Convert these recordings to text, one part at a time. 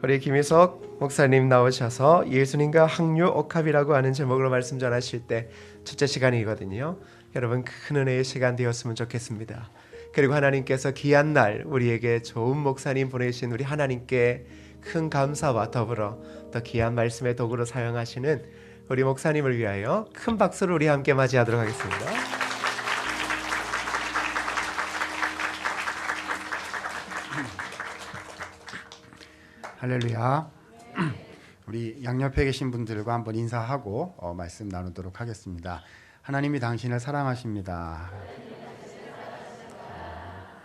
우리 김희석 목사님 나오셔서 예수님과 항류 옥합이라고 하는 제목으로 말씀 전하실 때 첫째 시간이거든요. 여러분 큰 은혜의 시간 되었으면 좋겠습니다. 그리고 하나님께서 귀한 날 우리에게 좋은 목사님 보내신 우리 하나님께 큰 감사와 더불어 더 귀한 말씀의 도구로 사용하시는 우리 목사님을 위하여 큰 박수를 우리 함께 맞이하도록 하겠습니다. 할렐루야. 우리 양옆에 계신 분들과 한번 인사하고 말씀 나누도록 하겠습니다. 하나님이 당신을 사랑하십니다.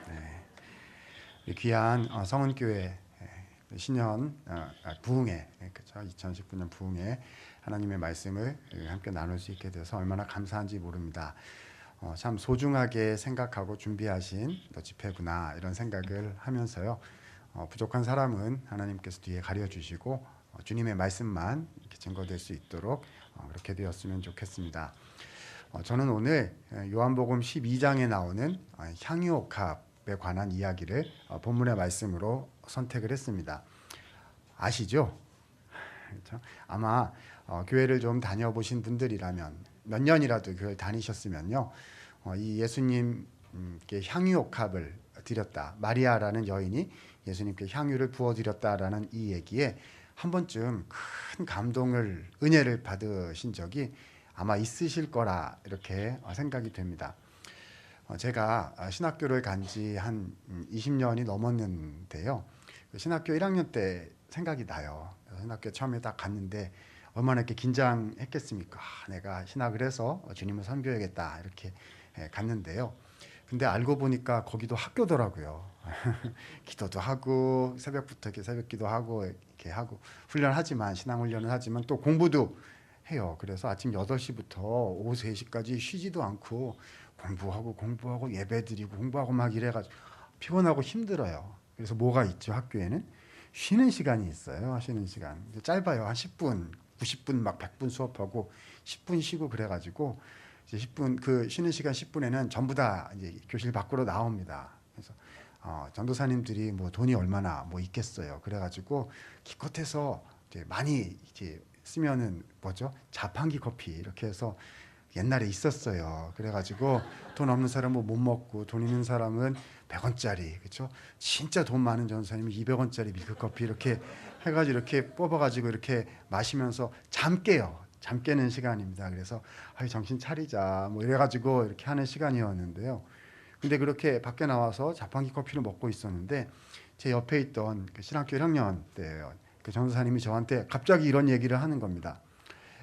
네. 귀한 성은교회 신년 부흥회, 그렇죠? 2019년 부흥회 하나님의 말씀을 함께 나눌 수 있게 돼서 얼마나 감사한지 모릅니다. 참 소중하게 생각하고 준비하신 집회구나 이런 생각을 하면서요. 부족한 사람은 하나님께서 뒤에 가려주시고 주님의 말씀만 이렇게 증거될 수 있도록 그렇게 되었으면 좋겠습니다. 저는 오늘 요한복음 12장에 나오는 향유옥합에 관한 이야기를 본문의 말씀으로 선택을 했습니다. 아시죠? 그렇죠? 아마 교회를 좀 다녀보신 분들이라면 몇 년이라도 교회를 다니셨으면요, 이 예수님께 향유옥합을 드렸다, 마리아라는 여인이 예수님께 향유를 부어드렸다라는 이 얘기에 한 번쯤 큰 감동을, 은혜를 받으신 적이 아마 있으실 거라 이렇게 생각이 됩니다. 제가 신학교를 간 지 한 20년이 넘었는데요. 신학교 1학년 때 생각이 나요. 신학교 처음에 딱 갔는데 얼마나 이렇게 긴장했겠습니까? 내가 신학을 해서 주님을 섬겨야겠다 이렇게 갔는데요. 근데 알고 보니까 거기도 학교더라고요. 기도도 하고 새벽부터 이렇게 새벽기도 하고 이렇게 하고 훈련하지만 신앙훈련을 하지만 또 공부도 해요. 그래서 아침 8시부터 오후 3시까지 쉬지도 않고 공부하고 예배드리고 공부하고 막 이래가지고 피곤하고 힘들어요. 그래서 뭐가 있죠? 학교에는 쉬는 시간이 있어요. 쉬는 시간 짧아요. 한 10분, 90분 막 100분 수업하고 10분 쉬고 그래가지고 이제 10분 그 쉬는 시간 10분에는 전부 다 이제 교실 밖으로 나옵니다. 그래서 전도사님들이 뭐 돈이 얼마나 뭐 있겠어요. 그래가지고 기껏해서 이제 많이 이제 쓰면은 뭐죠? 자판기 커피 이렇게 해서 옛날에 있었어요. 그래가지고 돈 없는 사람은 못 먹고 돈 있는 사람은 100원짜리, 그렇죠? 진짜 돈 많은 전도사님이 200원짜리 밀크커피 이렇게 해가지고 이렇게 뽑아가지고 이렇게 마시면서 잠 깨요. 잠 깨는 시간입니다. 그래서 정신 차리자 뭐 이래가지고 이렇게 하는 시간이었는데요. 근데 그렇게 밖에 나와서 자판기 커피를 먹고 있었는데 제 옆에 있던 그 신학교 1학년 때예요. 그 전도사님이 저한테 갑자기 이런 얘기를 하는 겁니다.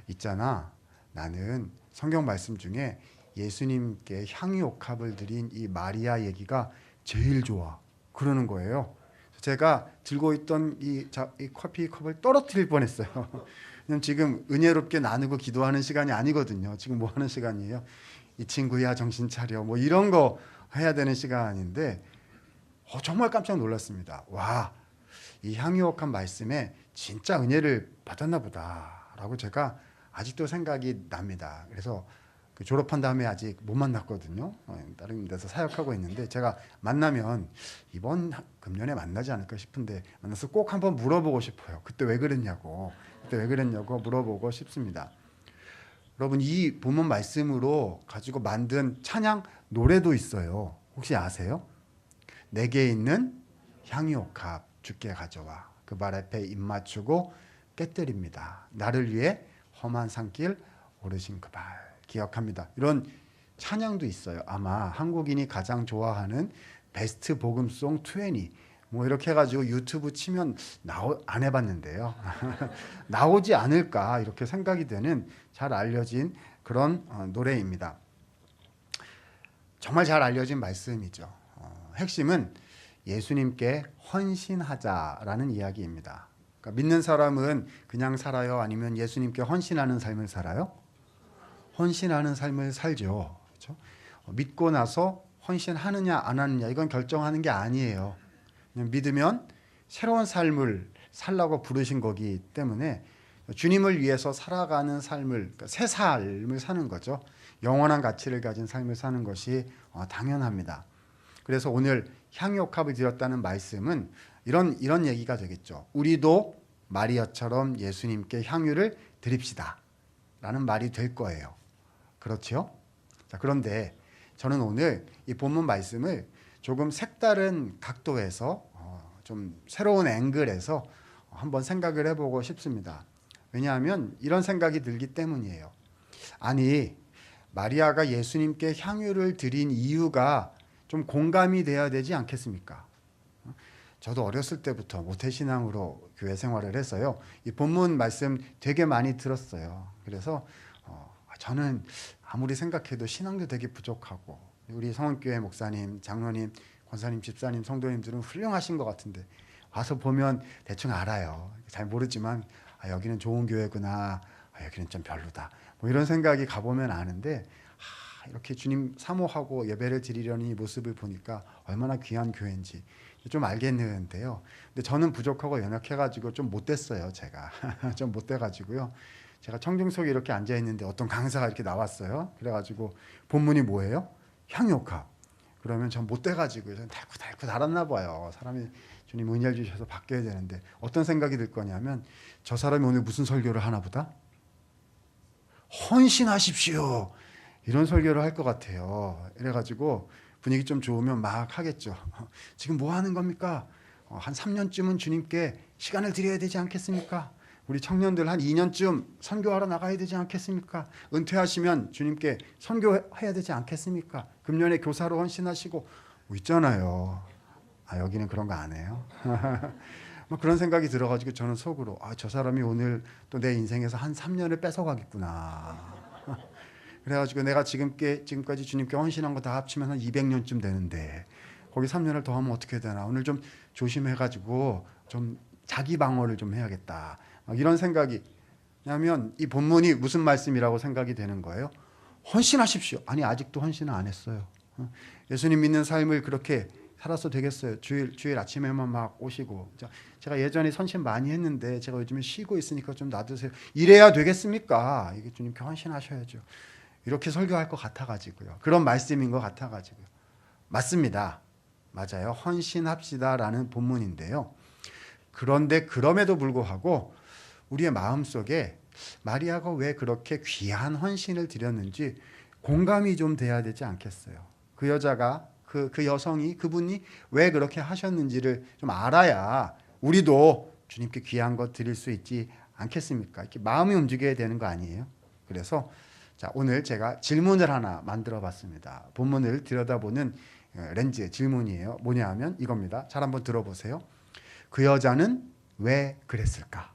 있잖아, 나는 성경 말씀 중에 예수님께 향유옥합을 드린 이 마리아 얘기가 제일 좋아 그러는 거예요. 제가 들고 있던 이 커피 컵을 떨어뜨릴 뻔했어요. 지금 은혜롭게 나누고 기도하는 시간이 아니거든요. 지금 뭐 하는 시간이에요? 이 친구야 정신 차려 뭐 이런 거 해야 되는 시간인데 정말 깜짝 놀랐습니다. 와, 이 향유옥합 말씀에 진짜 은혜를 받았나 보다라고 제가 아직도 생각이 납니다. 그래서 그 졸업한 다음에 아직 못 만났거든요. 다른 데서 사역하고 있는데 제가 만나면 이번 금년에 만나지 않을까 싶은데 만나서 꼭 한번 물어보고 싶어요. 그때 왜 그랬냐고 물어보고 싶습니다. 여러분, 이 본문 말씀으로 가지고 만든 찬양 노래도 있어요. 혹시 아세요? 내게 있는 향유옥합 주께 가져와 그 발 앞에 입 맞추고 깨뜨립니다. 나를 위해 험한 산길 오르신 그 발 기억합니다. 이런 찬양도 있어요. 아마 한국인이 가장 좋아하는 베스트 복음송 20 뭐 이렇게 해가지고 유튜브 치면 안 해봤는데요. 나오지 않을까 이렇게 생각이 되는 잘 알려진 그런 노래입니다. 정말 잘 알려진 말씀이죠. 핵심은 예수님께 헌신하자라는 이야기입니다. 그러니까 믿는 사람은 그냥 살아요? 아니면 예수님께 헌신하는 삶을 살아요? 헌신하는 삶을 살죠. 그렇죠? 믿고 나서 헌신하느냐 안 하느냐 이건 결정하는 게 아니에요. 그냥 믿으면 새로운 삶을 살라고 부르신 거기 때문에 주님을 위해서 살아가는 삶을, 그러니까 새 삶을 사는 거죠. 영원한 가치를 가진 삶을 사는 것이 당연합니다. 그래서 오늘 향유옥합을 드렸다는 말씀은 이런 얘기가 되겠죠. 우리도 마리아처럼 예수님께 향유를 드립시다 라는 말이 될 거예요. 그렇죠? 자, 그런데 저는 오늘 이 본문 말씀을 조금 색다른 각도에서 좀 새로운 앵글에서 한번 생각을 해보고 싶습니다. 왜냐하면 이런 생각이 들기 때문이에요. 아니, 마리아가 예수님께 향유를 드린 이유가 좀 공감이 돼야 되지 않겠습니까? 저도 어렸을 때부터 모태신앙으로 교회 생활을 해서요, 이 본문 말씀 되게 많이 들었어요. 그래서 저는 아무리 생각해도 신앙도 되게 부족하고, 우리 성원교회 목사님, 장로님, 권사님, 집사님, 성도님들은 훌륭하신 것 같은데 와서 보면 대충 알아요. 잘 모르지만 여기는 좋은 교회구나, 여기는 좀 별로다, 뭐 이런 생각이 가보면 아는데, 이렇게 주님 사모하고 예배를 드리려는 이 모습을 보니까 얼마나 귀한 교회인지 좀 알겠는데요. 근데 저는 부족하고 연약해가지고 좀 못됐어요. 제가 좀 못돼가지고요. 제가 청중석에 이렇게 앉아 있는데 어떤 강사가 이렇게 나왔어요. 그래가지고 본문이 뭐예요? 향유옥합. 그러면 전 못돼가지고 달고 달았나 봐요. 사람이 주님 은혜를 주셔서 바뀌어야 되는데 어떤 생각이 들 거냐면, 저 사람이 오늘 무슨 설교를 하나 보다? 헌신하십시오, 이런 설교를 할 것 같아요. 이래가지고 분위기 좀 좋으면 막 하겠죠. 지금 뭐 하는 겁니까? 한 3년쯤은 주님께 시간을 드려야 되지 않겠습니까? 우리 청년들 한 2년쯤 선교하러 나가야 되지 않겠습니까? 은퇴하시면 주님께 선교해야 되지 않겠습니까? 금년에 교사로 헌신하시고 뭐 있잖아요. 여기는 그런 거 안 해요. 뭐 그런 생각이 들어가지고 저는 속으로 저 사람이 오늘 또 내 인생에서 한 3년을 뺏어가겠구나. 그래가지고 내가 지금까지 주님께 헌신한 거 다 합치면 한 200년쯤 되는데 거기 3년을 더 하면 어떻게 되나. 오늘 좀 조심해가지고 좀 자기 방어를 좀 해야겠다. 막 이런 생각이. 왜냐하면 이 본문이 무슨 말씀이라고 생각이 되는 거예요? 헌신하십시오. 아니, 아직도 헌신을 안 했어요. 예수님 믿는 삶을 그렇게 살아서 되겠어요? 주일 아침에만 막 오시고. 제가 예전에 헌신 많이 했는데 제가 요즘에 쉬고 있으니까 좀 놔두세요. 이래야 되겠습니까? 이게 주님께 헌신하셔야죠. 이렇게 설교할 것 같아가지고요. 그런 말씀인 것 같아가지고요. 맞습니다. 맞아요. 헌신합시다라는 본문인데요. 그런데 그럼에도 불구하고 우리의 마음속에 마리아가 왜 그렇게 귀한 헌신을 드렸는지 공감이 좀 돼야 되지 않겠어요? 그 여자가 그 여성이, 그분이 왜 그렇게 하셨는지를 좀 알아야 우리도 주님께 귀한 것 드릴 수 있지 않겠습니까? 이렇게 마음이 움직여야 되는 거 아니에요? 그래서 오늘 제가 질문을 하나 만들어 봤습니다. 본문을 들여다보는 렌즈 질문이에요. 뭐냐 하면 이겁니다. 잘 한번 들어보세요. 그 여자는 왜 그랬을까?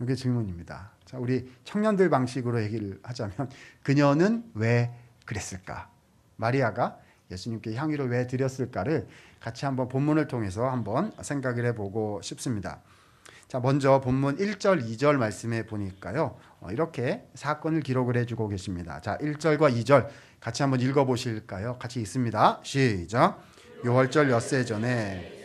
이게 질문입니다. 우리 청년들 방식으로 얘기를 하자면, 그녀는 왜 그랬을까? 마리아가 예수님께 향유를 왜 드렸을까를 같이 한번 본문을 통해서 한번 생각을 해보고 싶습니다. 먼저 본문 1절, 2절 말씀에 보니까요, 이렇게 사건을 기록을 해주고 계십니다. 1절과 2절 같이 한번 읽어보실까요? 같이 있습니다. 시작. 유월절 엿새 전에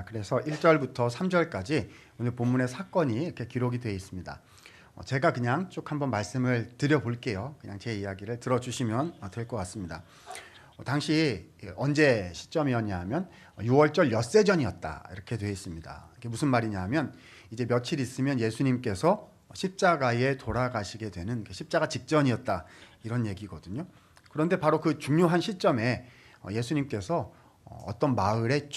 그래서 1절부터 3절까지 오늘 본문의 사건이 이렇게 기록이 되어 있습니다. 제가 그냥 쭉 한번 말씀을 드려볼게요. 그냥 제 이야기를 들어주시면 될 것 같습니다. 당시 언제 시점이었냐 하면 6월절 엿새 전이었다, 이렇게 되어 있습니다. 이게 무슨 말이냐 하면 이제 며칠 있으면 예수님께서 십자가에 돌아가시게 되는 십자가 직전이었다, 이런 얘기거든요. 그런데 바로 그 중요한 시점에 예수님께서 어떤 마을에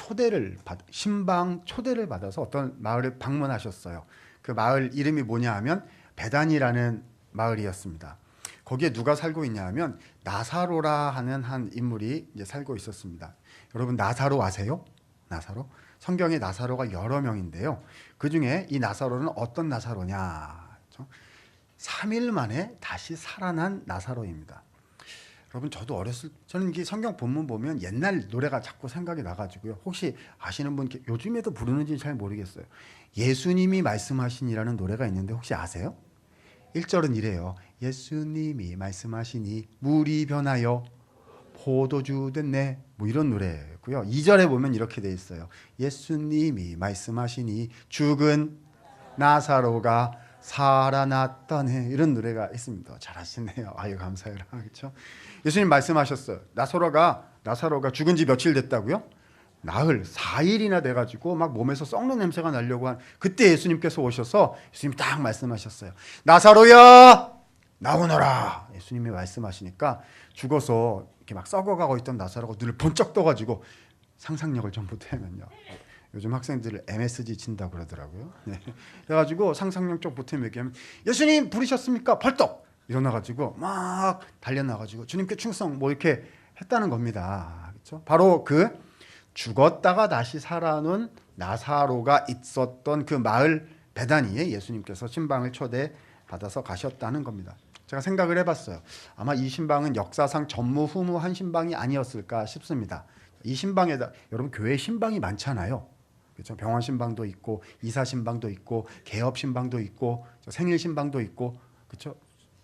신방 초대를 받아서 어떤 마을을 방문하셨어요. 그 마을 이름이 뭐냐 하면 베단이라는 마을이었습니다. 거기에 누가 살고 있냐 하면 나사로라 하는 한 인물이 이제 살고 있었습니다. 여러분, 나사로 아세요? 나사로? 성경에 나사로가 여러 명인데요. 그 중에 이 나사로는 어떤 나사로냐? 3일 만에 다시 살아난 나사로입니다. 여러분, 저는 이게 성경 본문 보면 옛날 노래가 자꾸 생각이 나가지고요. 혹시 아시는 분, 요즘에도 부르는지 잘 모르겠어요. 예수님이 말씀하시니라는 노래가 있는데 혹시 아세요? 1절은 이래요. 예수님이 말씀하시니 물이 변하여 포도주 된 내 뭐 이런 노래고요. 2절에 보면 이렇게 돼 있어요. 예수님이 말씀하시니 죽은 나사로가 살아났다네. 이런 노래가 있습니다. 잘하시네요. 아유 감사해요. 그렇죠? 예수님 말씀하셨어요. 나사로가 죽은 지 며칠 됐다고요? 나흘 4일이나 돼가지고 막 몸에서 썩는 냄새가 나려고 한 그때 예수님께서 오셔서 예수님이 딱 말씀하셨어요. 나사로야 나오너라. 예수님이 말씀하시니까 죽어서 이렇게 막 썩어가고 있던 나사로가 눈을 번쩍 떠가지고 상상력을 좀 보태면요. 요즘 학생들을 MSG 친다고 그러더라고요. 네. 그래가지고 상상력 좀 보태면 얘기하면 예수님 부르셨습니까? 벌떡 일어나가지고 막 달려나가지고 주님께 충성 뭐 이렇게 했다는 겁니다. 그렇죠? 바로 그 죽었다가 다시 살아난 나사로가 있었던 그 마을 베다니에 예수님께서 신방을 초대받아서 가셨다는 겁니다. 제가 생각을 해봤어요. 아마 이 신방은 역사상 전무후무한 신방이 아니었을까 싶습니다. 이 신방에다 여러분 교회 신방이 많잖아요. 그렇죠? 병원 신방도 있고 이사 신방도 있고 개업 신방도 있고 생일 신방도 있고 그렇죠?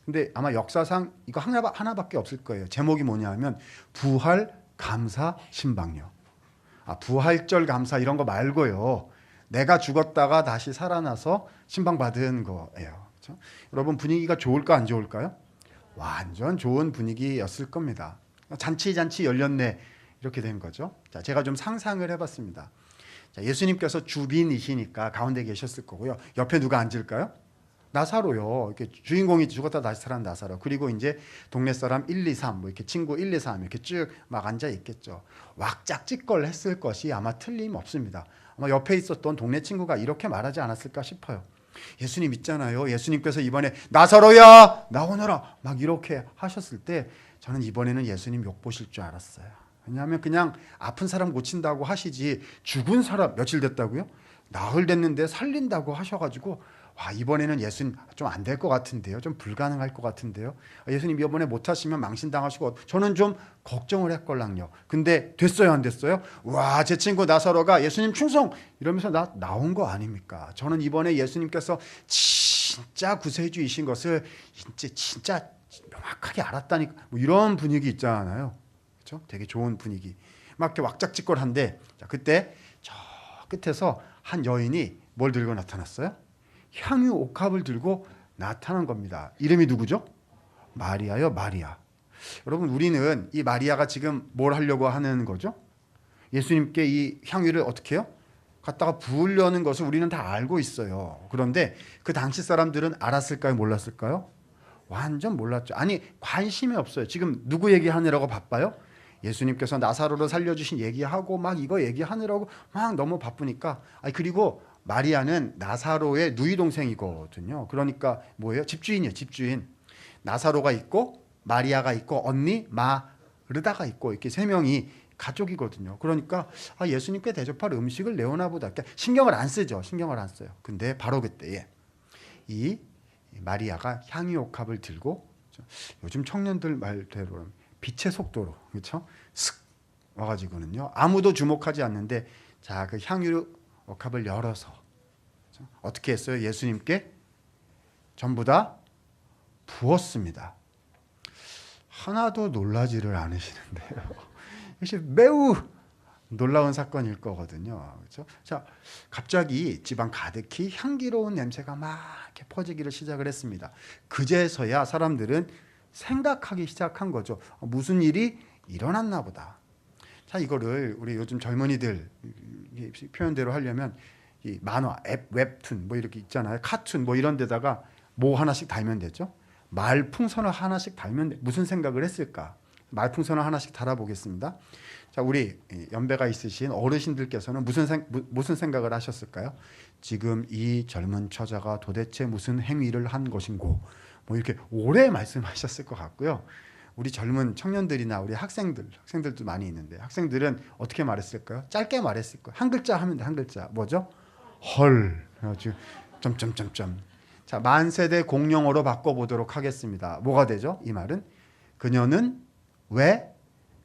근데 아마 역사상 이거 하나밖에 없을 거예요. 제목이 뭐냐면 부활 감사 신방요. 부활절 감사 이런 거 말고요. 내가 죽었다가 다시 살아나서 신방 받은 거예요. 그렇죠? 여러분 분위기가 좋을까 안 좋을까요? 완전 좋은 분위기였을 겁니다. 잔치 열렸네 이렇게 된 거죠. 자, 제가 좀 상상을 해봤습니다. 자, 예수님께서 주빈이시니까 가운데 계셨을 거고요. 옆에 누가 앉을까요? 나사로요. 이렇게 주인공이 죽었다 다시 살아난 나사로. 그리고 이제 동네 사람 1, 2, 3, 뭐 이렇게 친구 1, 2, 3 이렇게 쭉 막 앉아 있겠죠. 왁짝지껄 했을 것이 아마 틀림없습니다. 아마 옆에 있었던 동네 친구가 이렇게 말하지 않았을까 싶어요. 예수님 있잖아요. 예수님께서 이번에 나사로야 나오너라 막 이렇게 하셨을 때 저는 이번에는 예수님 욕 보실 줄 알았어요. 왜냐하면 그냥 아픈 사람 고친다고 하시지 죽은 사람 며칠 됐다고요? 나흘 됐는데 살린다고 하셔가지고 와 이번에는 예수님 좀 안 될 것 같은데요. 좀 불가능할 것 같은데요. 예수님 이번에 못하시면 망신당하시고 저는 좀 걱정을 했걸랑요. 근데 됐어요 안 됐어요? 와 제 친구 나사로가 예수님 충성 이러면서 나온 거 아닙니까? 저는 이번에 예수님께서 진짜 구세주이신 것을 진짜 명확하게 알았다니까 뭐 이런 분위기 있잖아요. 그렇죠? 되게 좋은 분위기. 막 이렇게 왁짝지껄한데 자, 그때 저 끝에서 한 여인이 뭘 들고 나타났어요? 향유 옥합을 들고 나타난 겁니다. 이름이 누구죠? 마리아요, 마리아. 여러분 우리는 이 마리아가 지금 뭘 하려고 하는 거죠? 예수님께 이 향유를 어떻게 해요? 갖다가 부으려는 것을 우리는 다 알고 있어요. 그런데 그 당시 사람들은 알았을까요? 몰랐을까요? 완전 몰랐죠. 아니 관심이 없어요. 지금 누구 얘기하느라고 바빠요? 예수님께서 나사로를 살려주신 얘기하고 막 이거 얘기하느라고 막 너무 바쁘니까 그리고 마리아는 나사로의 누이 동생이거든요. 그러니까 뭐예요? 집주인이에요. 집주인. 나사로가 있고 마리아가 있고 언니 마르다가 있고 이렇게 세 명이 가족이거든요. 그러니까 예수님께 대접할 음식을 내오나 보다. 그러니까 신경을 안 쓰죠. 신경을 안 써요. 근데 바로 그때에 이 마리아가 향유옥합을 들고 요즘 청년들 말대로 빛의 속도로 그렇죠? 슥 와가지고는요. 아무도 주목하지 않는데 자 그 향유옥합을 열어서 그렇죠? 어떻게 했어요? 예수님께 전부 다 부었습니다. 하나도 놀라지를 않으시는데요. 이것이 매우 놀라운 사건일 거거든요. 그렇죠? 자, 갑자기 집안 가득히 향기로운 냄새가 막 이렇게 퍼지기를 시작을 했습니다. 그제서야 사람들은 생각하기 시작한 거죠. 무슨 일이 일어났나 보다. 자, 이거를 우리 요즘 젊은이들 표현대로 하려면 이 만화, 웹툰 뭐 이렇게 있잖아요. 카툰 뭐 이런 데다가 뭐 하나씩 달면 되죠. 말풍선을 하나씩 달면 무슨 생각을 했을까? 말풍선을 하나씩 달아보겠습니다. 자, 우리 연배가 있으신 어르신들께서는 무슨 생각을 하셨을까요? 지금 이 젊은 처자가 도대체 무슨 행위를 한 것인고 뭐 이렇게 오래 말씀하셨을 것 같고요. 우리 젊은 청년들이나 우리 학생들도 많이 있는데 학생들은 어떻게 말했을까요? 짧게 말했을 거예요. 한 글자 하면 돼. 한 글자. 뭐죠? 헐. 점점점점. 자, 만세대 공용어로 바꿔보도록 하겠습니다. 뭐가 되죠? 이 말은 그녀는 왜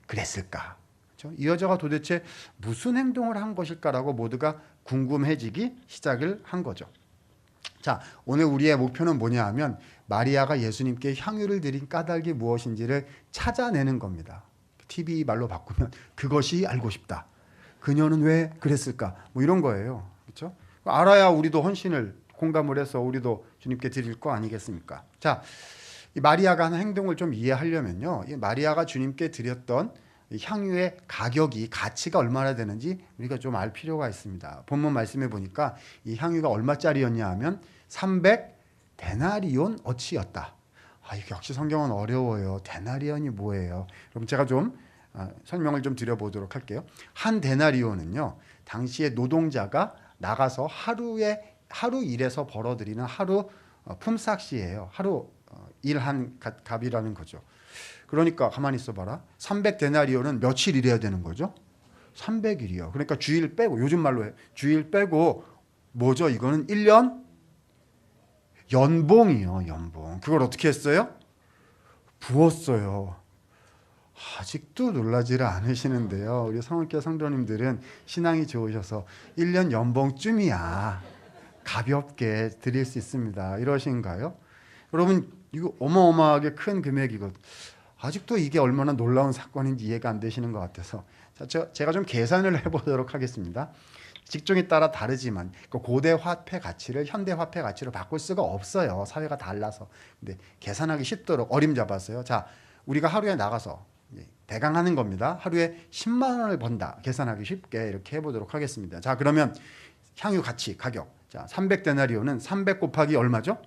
그랬을까? 그렇죠? 이 여자가 도대체 무슨 행동을 한 것일까라고 모두가 궁금해지기 시작을 한 거죠. 자, 오늘 우리의 목표는 뭐냐 하면 마리아가 예수님께 향유를 드린 까닭이 무엇인지를 찾아내는 겁니다. TV 말로 바꾸면 그것이 알고 싶다. 그녀는 왜 그랬을까? 뭐 이런 거예요. 그렇죠? 알아야 우리도 헌신을 공감을 해서 우리도 주님께 드릴 거 아니겠습니까? 자, 이 마리아가 하는 행동을 좀 이해하려면요, 이 마리아가 주님께 드렸던 이 향유의 가격이 가치가 얼마나 되는지 우리가 좀 알 필요가 있습니다. 본문 말씀해 보니까 이 향유가 얼마짜리였냐 하면 300 데나리온 어치였다. 이게 역시 성경은 어려워요. 데나리온이 뭐예요? 그럼 제가 좀 설명을 좀 드려보도록 할게요. 한 데나리온은요, 당시에 노동자가 나가서 하루 일에서 벌어들이는 하루 품삯이에요. 하루 일한 값이라는 거죠. 그러니까 가만히 있어봐라. 300 데나리온은 며칠 일해야 되는 거죠? 300일이요. 그러니까 주일 빼고, 요즘 말로 해, 주일 빼고 뭐죠? 이거는 1년 연봉이요. 연봉. 그걸 어떻게 했어요? 부었어요. 아직도 놀라지를 않으시는데요. 우리 성원교 성도님들은 신앙이 좋으셔서 1년 연봉쯤이야 가볍게 드릴 수 있습니다. 이러신가요? 여러분, 이거 어마어마하게 큰 금액이거든요. 아직도 이게 얼마나 놀라운 사건인지 이해가 안 되시는 것 같아서 제가 좀 계산을 해보도록 하겠습니다. 직종에 따라 다르지만 고대 화폐 가치를 현대 화폐 가치로 바꿀 수가 없어요. 사회가 달라서. 근데 계산하기 쉽도록 어림잡았어요. 자, 우리가 하루에 나가서 대강 하는 겁니다. 하루에 10만 원을 번다. 계산하기 쉽게 이렇게 해보도록 하겠습니다. 자, 그러면 향유 가치, 가격. 자, 300 데나리온은 300 곱하기 얼마죠?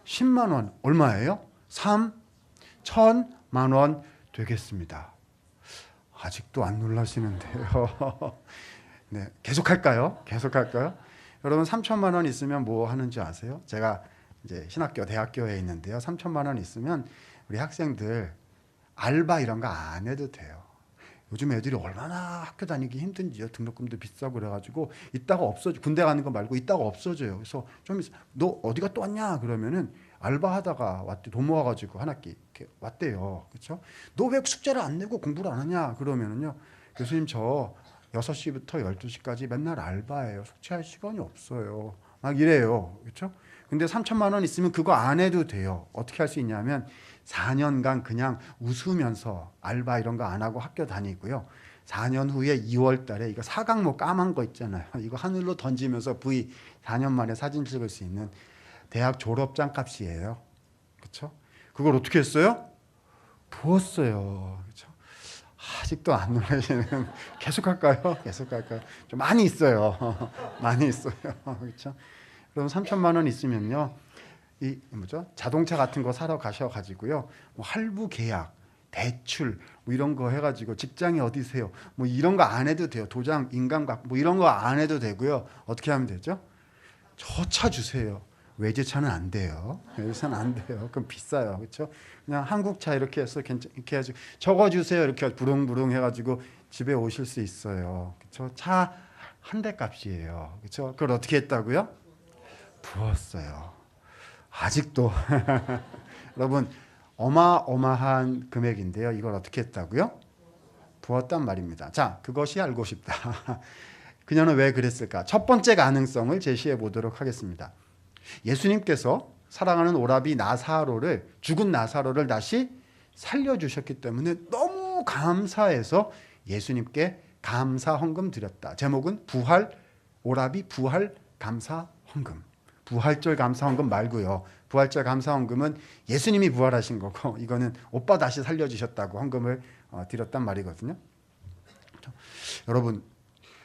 10만 원. 얼마예요? 3,000만 원 되겠습니다. 아직도 안 놀라시는데요. 네, 계속할까요? 여러분 3천만 원 있으면 뭐 하는지 아세요? 제가 이제 신학교, 대학교에 있는데요. 3천만 원 있으면 우리 학생들 알바 이런 거 안 해도 돼요. 요즘 애들이 얼마나 학교 다니기 힘든지요. 등록금도 비싸고 그래가지고 있다가 없어져. 군대 가는 거 말고 있다가 없어져요. 그래서 좀 너 어디가 또 왔냐 그러면은 알바하다가 왔대. 돈 모아가지고 한 학기 이렇게 왔대요. 그렇죠? 너 왜 숙제를 안 내고 공부를 안 하냐 그러면은요. 교수님 저 6시부터 12시까지 맨날 알바예요. 숙제할 시간이 없어요. 막 이래요. 그렇죠? 근데 3천만 원 있으면 그거 안 해도 돼요. 어떻게 할 수 있냐면 4년간 그냥 웃으면서 알바 이런 거 안 하고 학교 다니고요. 4년 후에 2월 달에 이거 사각모 까만 거 있잖아요. 이거 하늘로 던지면서 V 4년 만에 사진 찍을 수 있는 대학 졸업장 값이에요. 그렇죠? 그걸 어떻게 했어요? 부었어요. 그렇죠? 아직도 안 놀라시는. 계속할까요? 좀 많이 있어요. 많이 있어요. 그렇죠? 그럼 3천만 원 있으면요, 이 뭐죠? 자동차 같은 거 사러 가셔가지고요, 뭐 할부 계약, 대출 뭐 이런 거 해가지고 직장이 어디세요? 뭐 이런 거 안 해도 돼요. 도장, 인감각 뭐 이런 거 안 해도 되고요. 어떻게 하면 되죠? 저 차 주세요. 외제차는 안 돼요. 외제차는 안 돼요. 그럼 비싸요. 그렇죠? 그냥 한국차 이렇게 해서 이렇게 해가지고 적어주세요. 이렇게 부릉부릉 해가지고 집에 오실 수 있어요. 그렇죠? 차 한 대 값이에요. 그렇죠? 그걸 어떻게 했다고요? 부었어요. 아직도 여러분 어마어마한 금액인데요. 이걸 어떻게 했다고요? 부었단 말입니다. 자, 그것이 알고 싶다. 그녀는 왜 그랬을까? 첫 번째 가능성을 제시해 보도록 하겠습니다. 예수님께서 사랑하는 오라비 나사로를, 죽은 나사로를 다시 살려주셨기 때문에 너무 감사해서 예수님께 감사 헌금 드렸다. 제목은 오라비 부활 감사 헌금. 부활절 감사 헌금 말고요. 부활절 감사 헌금은 예수님이 부활하신 거고, 이거는 오빠 다시 살려주셨다고 헌금을 드렸단 말이거든요. 여러분,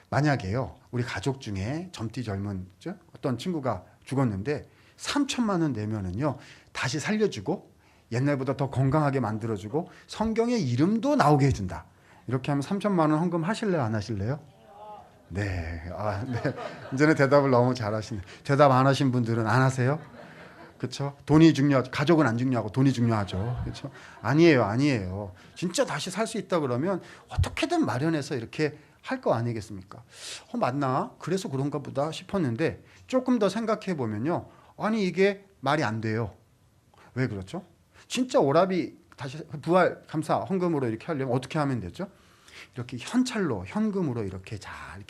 만약에요, 우리 가족 중에 젊디 젊은 어떤 친구가 죽었는데 3천만 원 내면은요, 다시 살려주고 옛날보다 더 건강하게 만들어주고 성경의 이름도 나오게 해준다. 이렇게 하면 3천만 원 헌금 하실래요, 안 하실래요? 네. 네. 이제는 대답을 너무 잘하시네. 대답 안 하신 분들은 안 하세요? 그렇죠? 돈이 중요하죠. 가족은 안 중요하고 돈이 중요하죠. 그렇죠? 아니에요. 진짜 다시 살 수 있다 그러면 어떻게든 마련해서 이렇게 할 거 아니겠습니까? 맞나? 그래서 그런가 보다 싶었는데 조금 더 생각해 보면요. 아니 이게 말이 안 돼요. 왜 그렇죠? 진짜 오라비 다시 부활 감사 헌금으로 이렇게 하려면 어떻게 하면 되죠? 이렇게 현찰로 현금으로 이렇게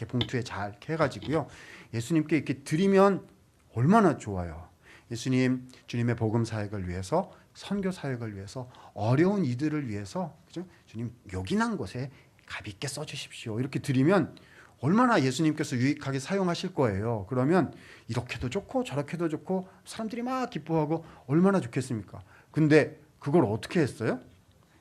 봉투에 잘 이렇게 해가지고요. 예수님께 이렇게 드리면 얼마나 좋아요. 예수님, 주님의 복음 사역을 위해서, 선교 사역을 위해서, 어려운 이들을 위해서, 그죠? 주님 요긴한 곳에 가볍게 써주십시오. 이렇게 드리면 얼마나 예수님께서 유익하게 사용하실 거예요. 그러면 이렇게도 좋고 저렇게도 좋고 사람들이 막 기뻐하고 얼마나 좋겠습니까? 근데 그걸 어떻게 했어요?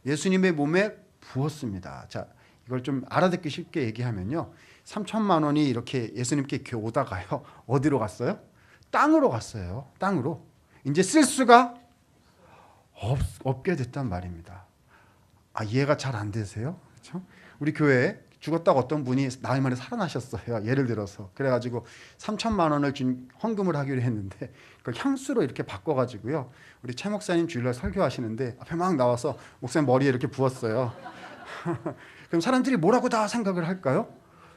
예수님의 몸에 부었습니다. 자, 이걸 좀 알아듣기 쉽게 얘기하면요. 3천만 원이 이렇게 예수님께 오다가요. 어디로 갔어요? 땅으로 갔어요. 땅으로. 이제 쓸 수가 없게 됐단 말입니다. 이해가 잘 안 되세요? 그렇죠? 우리 교회에 죽었다가 어떤 분이 나이 만에 살아나셨어요. 예를 들어서. 그래가지고 3천만 원을 준 헌금을 하기로 했는데 그걸 향수로 이렇게 바꿔가지고요. 우리 최 목사님 주일날 설교하시는데 앞에 막 나와서 목사님 머리에 이렇게 부었어요. 그럼 사람들이 뭐라고 다 생각을 할까요?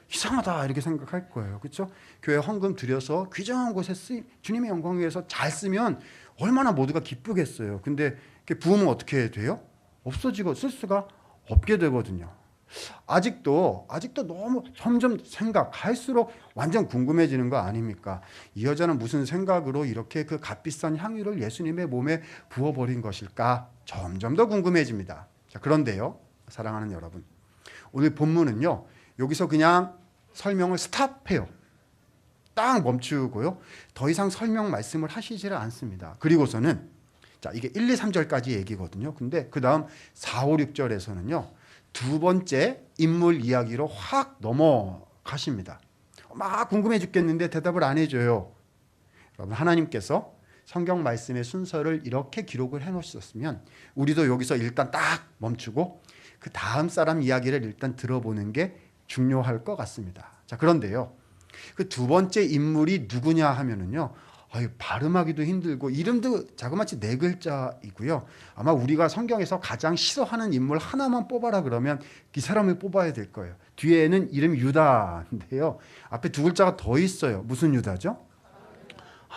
이상하다 이렇게 생각할 거예요. 그렇죠? 교회 헌금 드려서 귀중한 곳에 주님의 영광 위해서 잘 쓰면 얼마나 모두가 기쁘겠어요. 근데 이렇게 부으면 어떻게 돼요? 없어지고 쓸 수가 없게 되거든요. 아직도 너무 점점 생각할수록 완전 궁금해지는 거 아닙니까? 이 여자는 무슨 생각으로 이렇게 그 값비싼 향유를 예수님의 몸에 부어버린 것일까? 점점 더 궁금해집니다. 자, 그런데요, 사랑하는 여러분, 오늘 본문은요, 여기서 그냥 설명을 스탑해요. 딱 멈추고요, 더 이상 설명 말씀을 하시지를 않습니다. 그리고서는 자, 이게 1, 2, 3절까지 얘기거든요. 근데 그 다음 4, 5, 6절에서는요, 두 번째 인물 이야기로 확 넘어가십니다. 막 궁금해 죽겠는데 대답을 안 해줘요. 여러분, 하나님께서 성경 말씀의 순서를 이렇게 기록을 해놓으셨으면 우리도 여기서 일단 딱 멈추고 그 다음 사람 이야기를 일단 들어보는 게 중요할 것 같습니다. 자, 그런데요, 그 두 번째 인물이 누구냐 하면은요, 발음하기도 힘들고 이름도 자그마치 4글자이고요. 아마 우리가 성경에서 가장 싫어하는 인물 하나만 뽑아라 그러면 이 사람을 뽑아야 될 거예요. 뒤에는 이름이 유다인데요. 앞에 2글자가 더 있어요. 무슨 유다죠?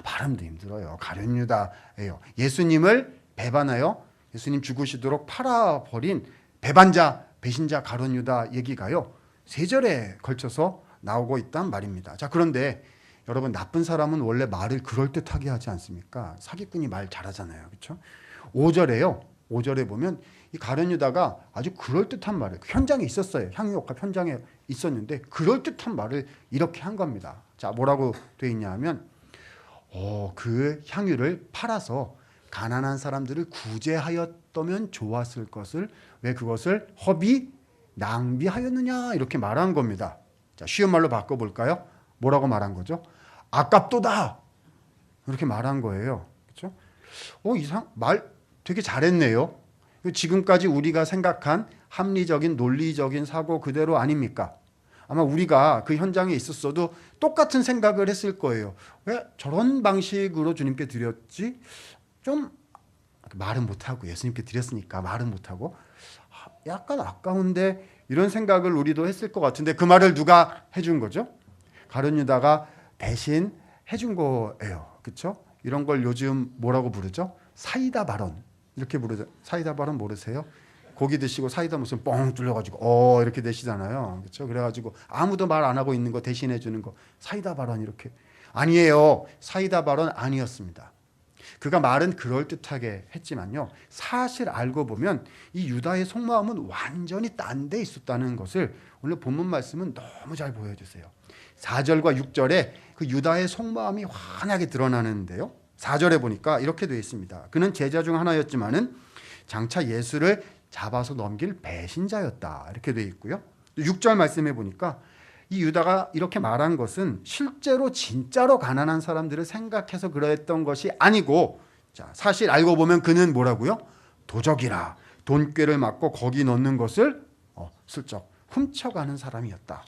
발음도 힘들어요. 가룟 유다예요. 예수님을 배반하여 예수님 죽으시도록 팔아버린 배반자, 배신자 가룟 유다 얘기가요, 3절에 걸쳐서 나오고 있단 말입니다. 자, 그런데 여러분, 나쁜 사람은 원래 말을 그럴듯하게 하지 않습니까? 사기꾼이 말 잘하잖아요. 그렇죠? 5절에 보면 이 가룟 유다가 아주 그럴듯한 말을, 현장에 있었어요. 향유옥합 현장에 있었는데 그럴듯한 말을 이렇게 한 겁니다. 자, 뭐라고 돼 있냐 하면 그 향유를 팔아서 가난한 사람들을 구제하였다면 좋았을 것을 왜 그것을 허비 낭비하였느냐 이렇게 말한 겁니다. 자, 쉬운 말로 바꿔볼까요? 뭐라고 말한 거죠? 아깝도다 이렇게 말한 거예요. 그렇죠? 말 되게 잘했네요. 지금까지 우리가 생각한 합리적인 논리적인 사고 그대로 아닙니까? 아마 우리가 그 현장에 있었어도 똑같은 생각을 했을 거예요. 왜 저런 방식으로 주님께 드렸지? 좀 말은 못하고 예수님께 드렸으니까 말은 못하고 약간 아까운데 이런 생각을 우리도 했을 것 같은데 그 말을 누가 해준 거죠? 가룟 유다가 대신 해준 거예요. 그렇죠? 이런 걸 요즘 뭐라고 부르죠? 사이다 발언 이렇게 부르죠. 사이다 발언 모르세요? 고기 드시고 사이다 무슨 뻥 뚫려가지고 이렇게 되시잖아요. 그렇죠? 그래가지고 아무도 말 안 하고 있는 거 대신해 주는 거 사이다 발언 이렇게. 아니에요. 사이다 발언 아니었습니다. 그가 말은 그럴듯하게 했지만요, 사실 알고 보면 이 유다의 속마음은 완전히 딴 데 있었다는 것을 오늘 본문 말씀은 너무 잘 보여주세요. 4절과 6절에 그 유다의 속마음이 환하게 드러나는데요, 4절에 보니까 이렇게 되어 있습니다. 그는 제자 중 하나였지만은 장차 예수를 잡아서 넘길 배신자였다 이렇게 되어 있고요. 6절 말씀해 보니까 이 유다가 이렇게 말한 것은 실제로 진짜로 가난한 사람들을 생각해서 그랬던 것이 아니고, 자, 사실 알고 보면 그는 뭐라고요? 도적이라 돈꾀를 맞고 거기 넣는 것을 슬쩍 훔쳐가는 사람이었다.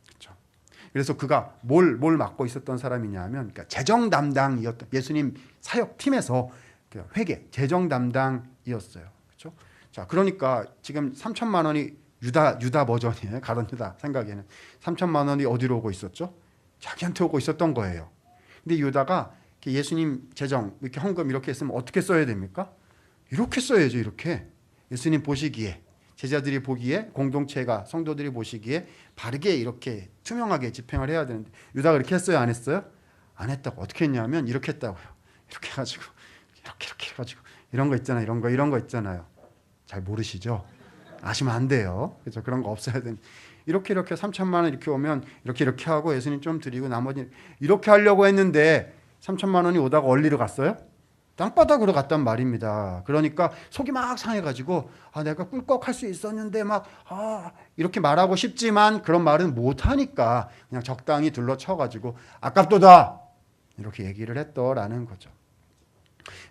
그렇죠? 그래서 그가 뭘 맡고 있었던 사람이냐 하면, 그러니까 재정 담당이었던, 예수님 사역팀에서 회계 재정 담당이었어요. 그렇죠? 자, 그러니까 지금 3천만 원이 유다 버전이에요. 가룟 유다 생각에는 3천만 원이 어디로 오고 있었죠? 자기한테 오고 있었던 거예요. 근데 유다가 예수님 재정 이렇게 헌금 이렇게 했으면 어떻게 써야 됩니까? 이렇게 써야죠. 이렇게 예수님 보시기에, 제자들이 보기에, 공동체가 성도들이 보시기에 바르게 이렇게 투명하게 집행을 해야 되는데 유다가 그렇게 했어요? 안 했어요? 안 했다고. 어떻게 했냐면 이렇게 했다고요. 이렇게 해가지고 이렇게 해가지고 이런 거 있잖아요. 이런 거 있잖아요. 잘 모르시죠? 아시면 안 돼요. 그렇죠? 그런 거 없어야 되는. 이렇게 3천만 원 이렇게 오면 이렇게 하고 예수님 좀 드리고 나머지 이렇게 하려고 했는데 3천만 원이 오다가 어디로 갔어요? 땅바닥으로 갔단 말입니다. 그러니까 속이 막 상해가지고 내가 꿀꺽할 수 있었는데 이렇게 말하고 싶지만 그런 말은 못하니까 그냥 적당히 둘러쳐가지고 아깝도다 이렇게 얘기를 했더라는 거죠.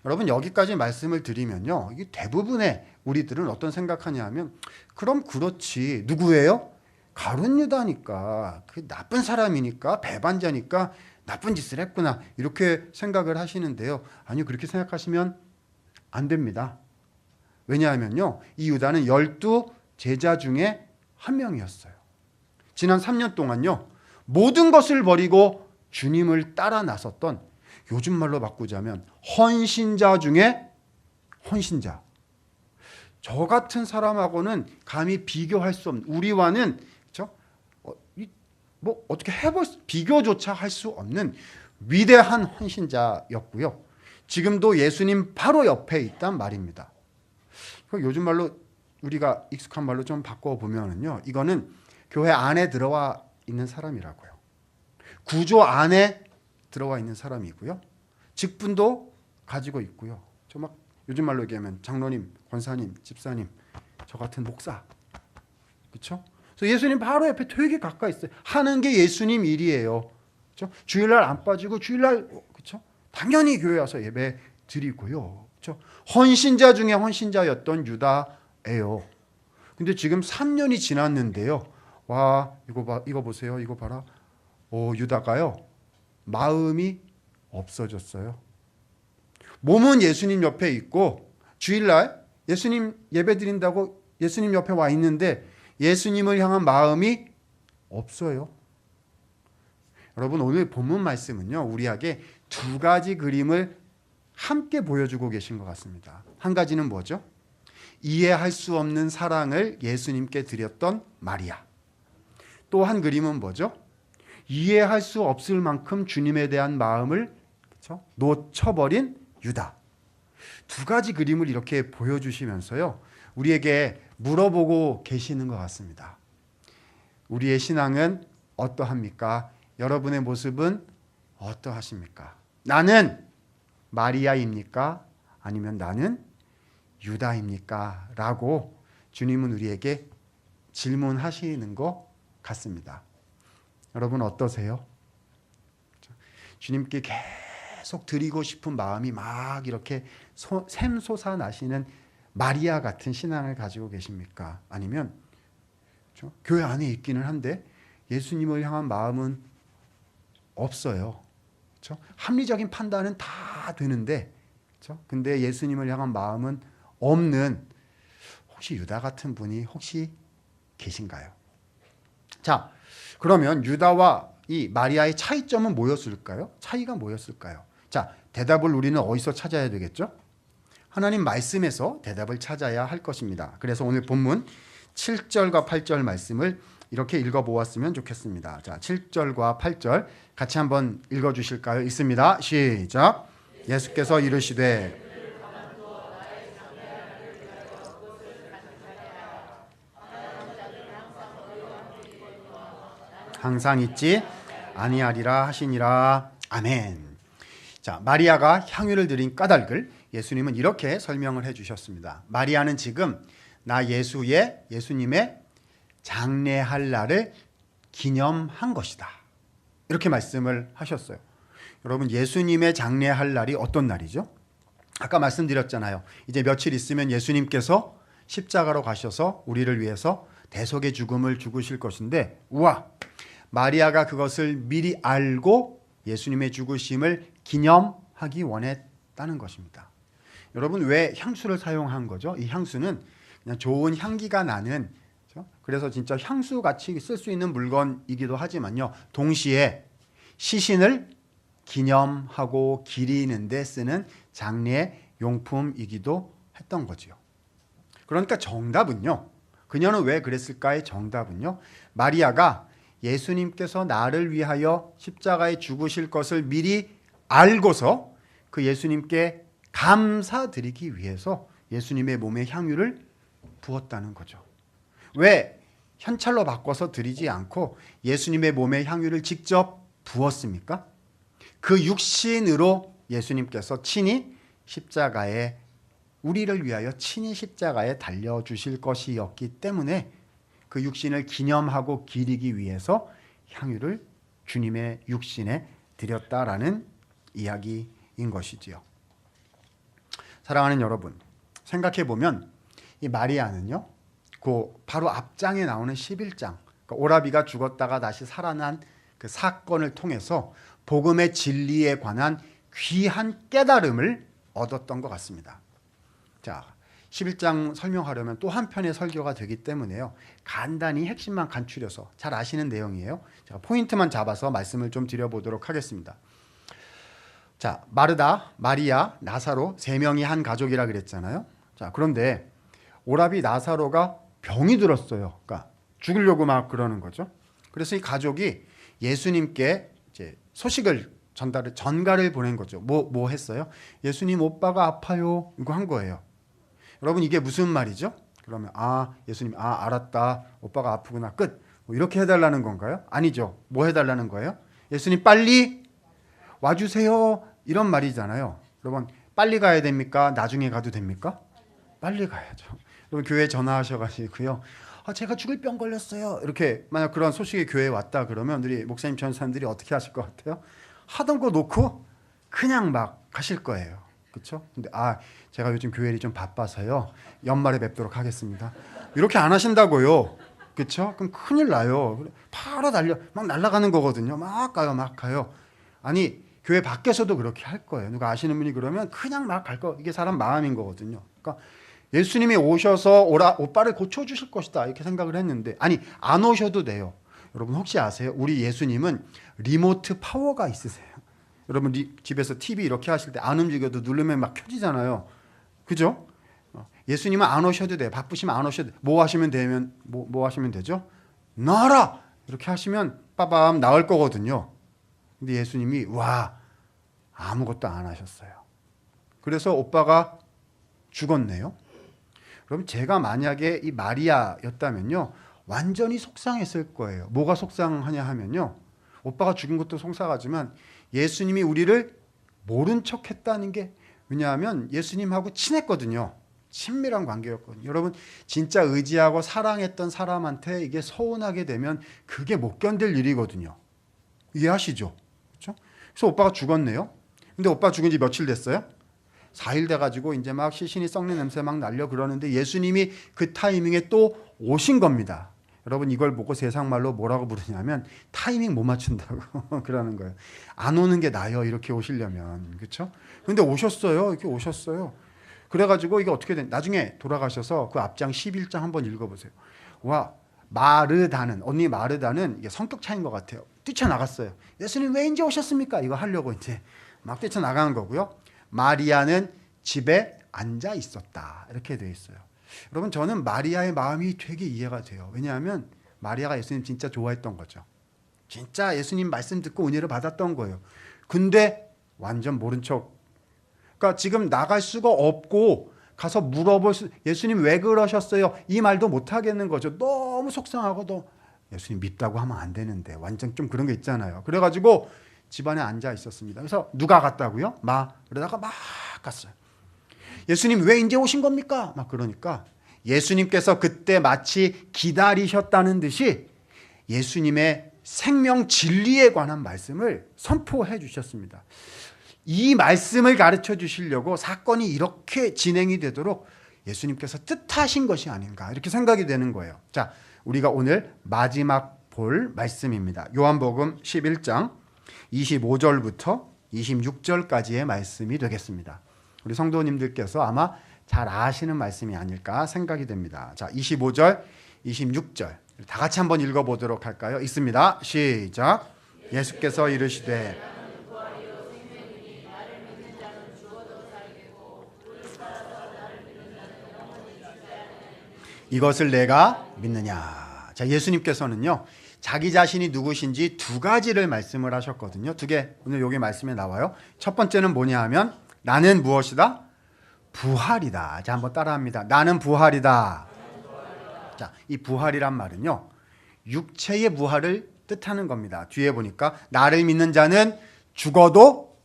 여러분 여기까지 말씀을 드리면요, 이게 대부분의 우리들은 어떤 생각하냐 하면 그럼 그렇지, 누구예요? 가룟 유다니까, 그 나쁜 사람이니까, 배반자니까 나쁜 짓을 했구나 이렇게 생각을 하시는데요. 아니요, 그렇게 생각하시면 안 됩니다. 왜냐하면요, 이 유다는 12 제자 중에 한 명이었어요. 지난 3년 동안요, 모든 것을 버리고 주님을 따라 나섰던, 요즘 말로 바꾸자면 헌신자 중에 헌신자. 저 같은 사람하고는 감히 비교할 수 없는, 우리와는 어떻게 비교조차 할 수 없는 위대한 헌신자였고요. 지금도 예수님 바로 옆에 있단 말입니다. 요즘 말로 우리가 익숙한 말로 좀 바꿔보면요, 이거는 교회 안에 들어와 있는 사람이라고요. 구조 안에 들어와 있는 사람이고요. 직분도 가지고 있고요. 저 막 요즘 말로 얘기하면 장로님, 권사님, 집사님, 저 같은 목사, 그렇죠? 그래서 예수님 바로 옆에 되게 가까이 있어요. 하는 게 예수님 일이에요. 그렇죠? 주일날 안 빠지고 주일날, 그렇죠? 당연히 교회 와서 예배 드리고요. 그렇죠? 헌신자 중에 헌신자였던 유다예요. 근데 지금 3년이 지났는데요. 와, 이거 보세요. 이거 봐라. 유다가요, 마음이 없어졌어요. 몸은 예수님 옆에 있고 주일날 예수님 예배 드린다고 예수님 옆에 와 있는데 예수님을 향한 마음이 없어요. 여러분 오늘 본문 말씀은요, 우리에게 두 가지 그림을 함께 보여주고 계신 것 같습니다. 한 가지는 뭐죠? 이해할 수 없는 사랑을 예수님께 드렸던 마리아. 또 한 그림은 뭐죠? 이해할 수 없을 만큼 주님에 대한 마음을, 그렇죠? 놓쳐버린 유다. 두 가지 그림을 이렇게 보여주시면서요, 우리에게 물어보고 계시는 것 같습니다. 우리의 신앙은 어떠합니까? 여러분의 모습은 어떠하십니까? 나는 마리아입니까? 아니면 나는 유다입니까? 라고 주님은 우리에게 질문하시는 것 같습니다. 여러분 어떠세요? 주님께 계속 드리고 싶은 마음이 막 이렇게 샘솟아 나시는 마리아 같은 신앙을 가지고 계십니까? 아니면 교회 안에 있기는 한데 예수님을 향한 마음은 없어요. 그렇죠? 합리적인 판단은 다 되는데, 그렇죠? 근데 예수님을 향한 마음은 없는, 혹시 유다 같은 분이 혹시 계신가요? 자, 그러면 유다와 이 마리아의 차이점은 뭐였을까요? 차이가 뭐였을까요? 자, 대답을 우리는 어디서 찾아야 되겠죠? 하나님 말씀에서 대답을 찾아야 할 것입니다. 그래서 오늘 본문 7절과 8절 말씀을 이렇게 읽어보았으면 좋겠습니다. 자, 7절과 8절 같이 한번 읽어주실까요? 읽습니다. 시작. 예수께서 이르시되 항상 있지 아니하리라 하시니라. 아멘. 자, 마리아가 향유를 드린 까닭을 예수님은 이렇게 설명을 해주셨습니다. 마리아는 지금 나 예수님의 장례할 날을 기념한 것이다, 이렇게 말씀을 하셨어요. 여러분, 예수님의 장례할 날이 어떤 날이죠? 아까 말씀드렸잖아요. 이제 며칠 있으면 예수님께서 십자가로 가셔서 우리를 위해서 대속의 죽음을 죽으실 것인데, 우와, 마리아가 그것을 미리 알고 예수님의 죽으심을 기념하기 원했다는 것입니다. 여러분, 왜 향수를 사용한 거죠? 이 향수는 그냥 좋은 향기가 나는, 그래서 진짜 향수같이 쓸 수 있는 물건이기도 하지만요, 동시에 시신을 기념하고 기리는 데 쓰는 장례 용품이기도 했던 거지요. 그러니까 정답은요, 그녀는 왜 그랬을까의 정답은요, 마리아가 예수님께서 나를 위하여 십자가에 죽으실 것을 미리 알고서 그 예수님께 감사드리기 위해서 예수님의 몸에 향유를 부었다는 거죠. 왜 현찰로 바꿔서 드리지 않고 예수님의 몸에 향유를 직접 부었습니까? 그 육신으로 예수님께서 친히 십자가에 우리를 위하여 친히 십자가에 달려주실 것이었기 때문에 그 육신을 기념하고 기리기 위해서 향유를 주님의 육신에 드렸다라는 이야기인 것이지요. 사랑하는 여러분, 생각해 보면 이 마리아는요, 그 바로 앞장에 나오는 11장, 그러니까 오라비가 죽었다가 다시 살아난 그 사건을 통해서 복음의 진리에 관한 귀한 깨달음을 얻었던 것 같습니다. 자, 11장 설명하려면 또 한편의 설교가 되기 때문에요. 간단히 핵심만 간추려서 잘 아시는 내용이에요. 제가 포인트만 잡아서 말씀을 좀 드려보도록 하겠습니다. 자, 마르다, 마리아, 나사로 세 명이 한 가족이라 그랬잖아요. 자, 그런데 오라비 나사로가 병이 들었어요. 그러니까 죽으려고 막 그러는 거죠. 그래서 이 가족이 예수님께 이제 소식을 전가를 보낸 거죠. 뭐 했어요? 예수님, 오빠가 아파요. 이거 한 거예요. 여러분, 이게 무슨 말이죠? 그러면 예수님, 알았다. 오빠가 아프구나. 끝. 뭐 이렇게 해달라는 건가요? 아니죠. 뭐 해달라는 거예요? 예수님, 빨리 와주세요. 이런 말이잖아요. 여러분, 빨리 가야 됩니까? 나중에 가도 됩니까? 빨리 가야죠. 여러분, 교회에 전화하셔가지고요. 제가 죽을 병 걸렸어요. 이렇게 만약 그런 소식이 교회에 왔다 그러면 우리 목사님 전사님들이 어떻게 하실 것 같아요? 하던 거 놓고 그냥 막 가실 거예요. 그렇죠? 근데 제가 요즘 교회 일이 좀 바빠서요. 연말에 뵙도록 하겠습니다. 이렇게 안 하신다고요. 그렇죠? 그럼 큰일 나요. 바로 막 날아가는 거거든요. 막 가요. 아니, 교회 밖에서도 그렇게 할 거예요. 누가 아시는 분이 그러면 그냥 막 갈 거. 이게 사람 마음인 거거든요. 그러니까 예수님이 오셔서 오빠를 고쳐주실 것이다 이렇게 생각을 했는데, 아니, 안 오셔도 돼요. 여러분, 혹시 아세요? 우리 예수님은 리모트 파워가 있으세요. 여러분, 집에서 TV 이렇게 하실 때 안 움직여도 누르면 막 켜지잖아요. 그죠? 예수님은 안 오셔도 돼요. 바쁘시면 안 오셔도 돼요. 뭐 하시면 되죠? 나와라! 이렇게 하시면 빠밤 나올 거거든요. 근데 예수님이 아무것도 안 하셨어요. 그래서 오빠가 죽었네요. 그럼 제가 만약에 이 마리아였다면요, 완전히 속상했을 거예요. 뭐가 속상하냐 하면요, 오빠가 죽은 것도 속상하지만 예수님이 우리를 모른 척 했다는 게, 왜냐하면 예수님하고 친했거든요. 친밀한 관계였거든요. 여러분, 진짜 의지하고 사랑했던 사람한테 이게 서운하게 되면 그게 못 견딜 일이거든요. 이해하시죠? 그렇죠? 그래서 오빠가 죽었네요. 근데 오빠 죽은 지 며칠 됐어요? 4일 돼가지고 이제 막 시신이 썩는 냄새 막 날려 그러는데 예수님이 그 타이밍에 또 오신 겁니다. 여러분, 이걸 보고 세상 말로 뭐라고 부르냐면 타이밍 못 맞춘다고 그러는 거예요. 안 오는 게 나아요, 이렇게 오시려면. 그렇죠? 근데 오셨어요. 이렇게 오셨어요. 그래가지고 이게 어떻게 된? 나중에 돌아가셔서 그 앞장 11장 한번 읽어보세요. 언니 마르다는 이게 성격 차이인 것 같아요. 뛰쳐나갔어요. 예수님 왜 이제 오셨습니까? 이거 하려고 이제 막 뛰쳐나가는 거고요. 마리아는 집에 앉아 있었다. 이렇게 되어 있어요. 여러분, 저는 마리아의 마음이 되게 이해가 돼요. 왜냐하면 마리아가 예수님 진짜 좋아했던 거죠. 진짜 예수님 말씀 듣고 은혜를 받았던 거예요. 근데 완전 모른 척. 그러니까 지금 나갈 수가 없고 가서 예수님 왜 그러셨어요? 이 말도 못 하겠는 거죠. 너무 속상하고도 예수님 밉다고 하면 안 되는데, 완전 좀 그런 게 있잖아요. 그래가지고 집안에 앉아 있었습니다. 그래서 누가 갔다고요? 그러다가 막 갔어요. 예수님 왜 이제 오신 겁니까? 막 그러니까 예수님께서 그때 마치 기다리셨다는 듯이 예수님의 생명 진리에 관한 말씀을 선포해 주셨습니다. 이 말씀을 가르쳐 주시려고 사건이 이렇게 진행이 되도록 예수님께서 뜻하신 것이 아닌가, 이렇게 생각이 되는 거예요. 자, 우리가 오늘 마지막 볼 말씀입니다. 요한복음 11장 25절부터 26절까지의 말씀이 되겠습니다. 우리 성도님들께서 아마 잘 아시는 말씀이 아닐까 생각이 됩니다. 자, 25절, 26절 다 같이 한번 읽어보도록 할까요? 있습니다. 시작. 예수께서 이르시되 이것을 내가 믿느냐. 자, 예수님께서는요, 자기 자신이 누구신지 두 가지를 말씀을 하셨거든요. 두 개 오늘 여기 말씀에 나와요. 첫 번째는 뭐냐 하면 나는 무엇이다? 부활이다. 자, 한번 따라합니다. 나는 부활이다. 자, 이 부활이란 말은요, 육체의 부활을 뜻하는 겁니다. 뒤에 보니까 나를 믿는 자는 죽어도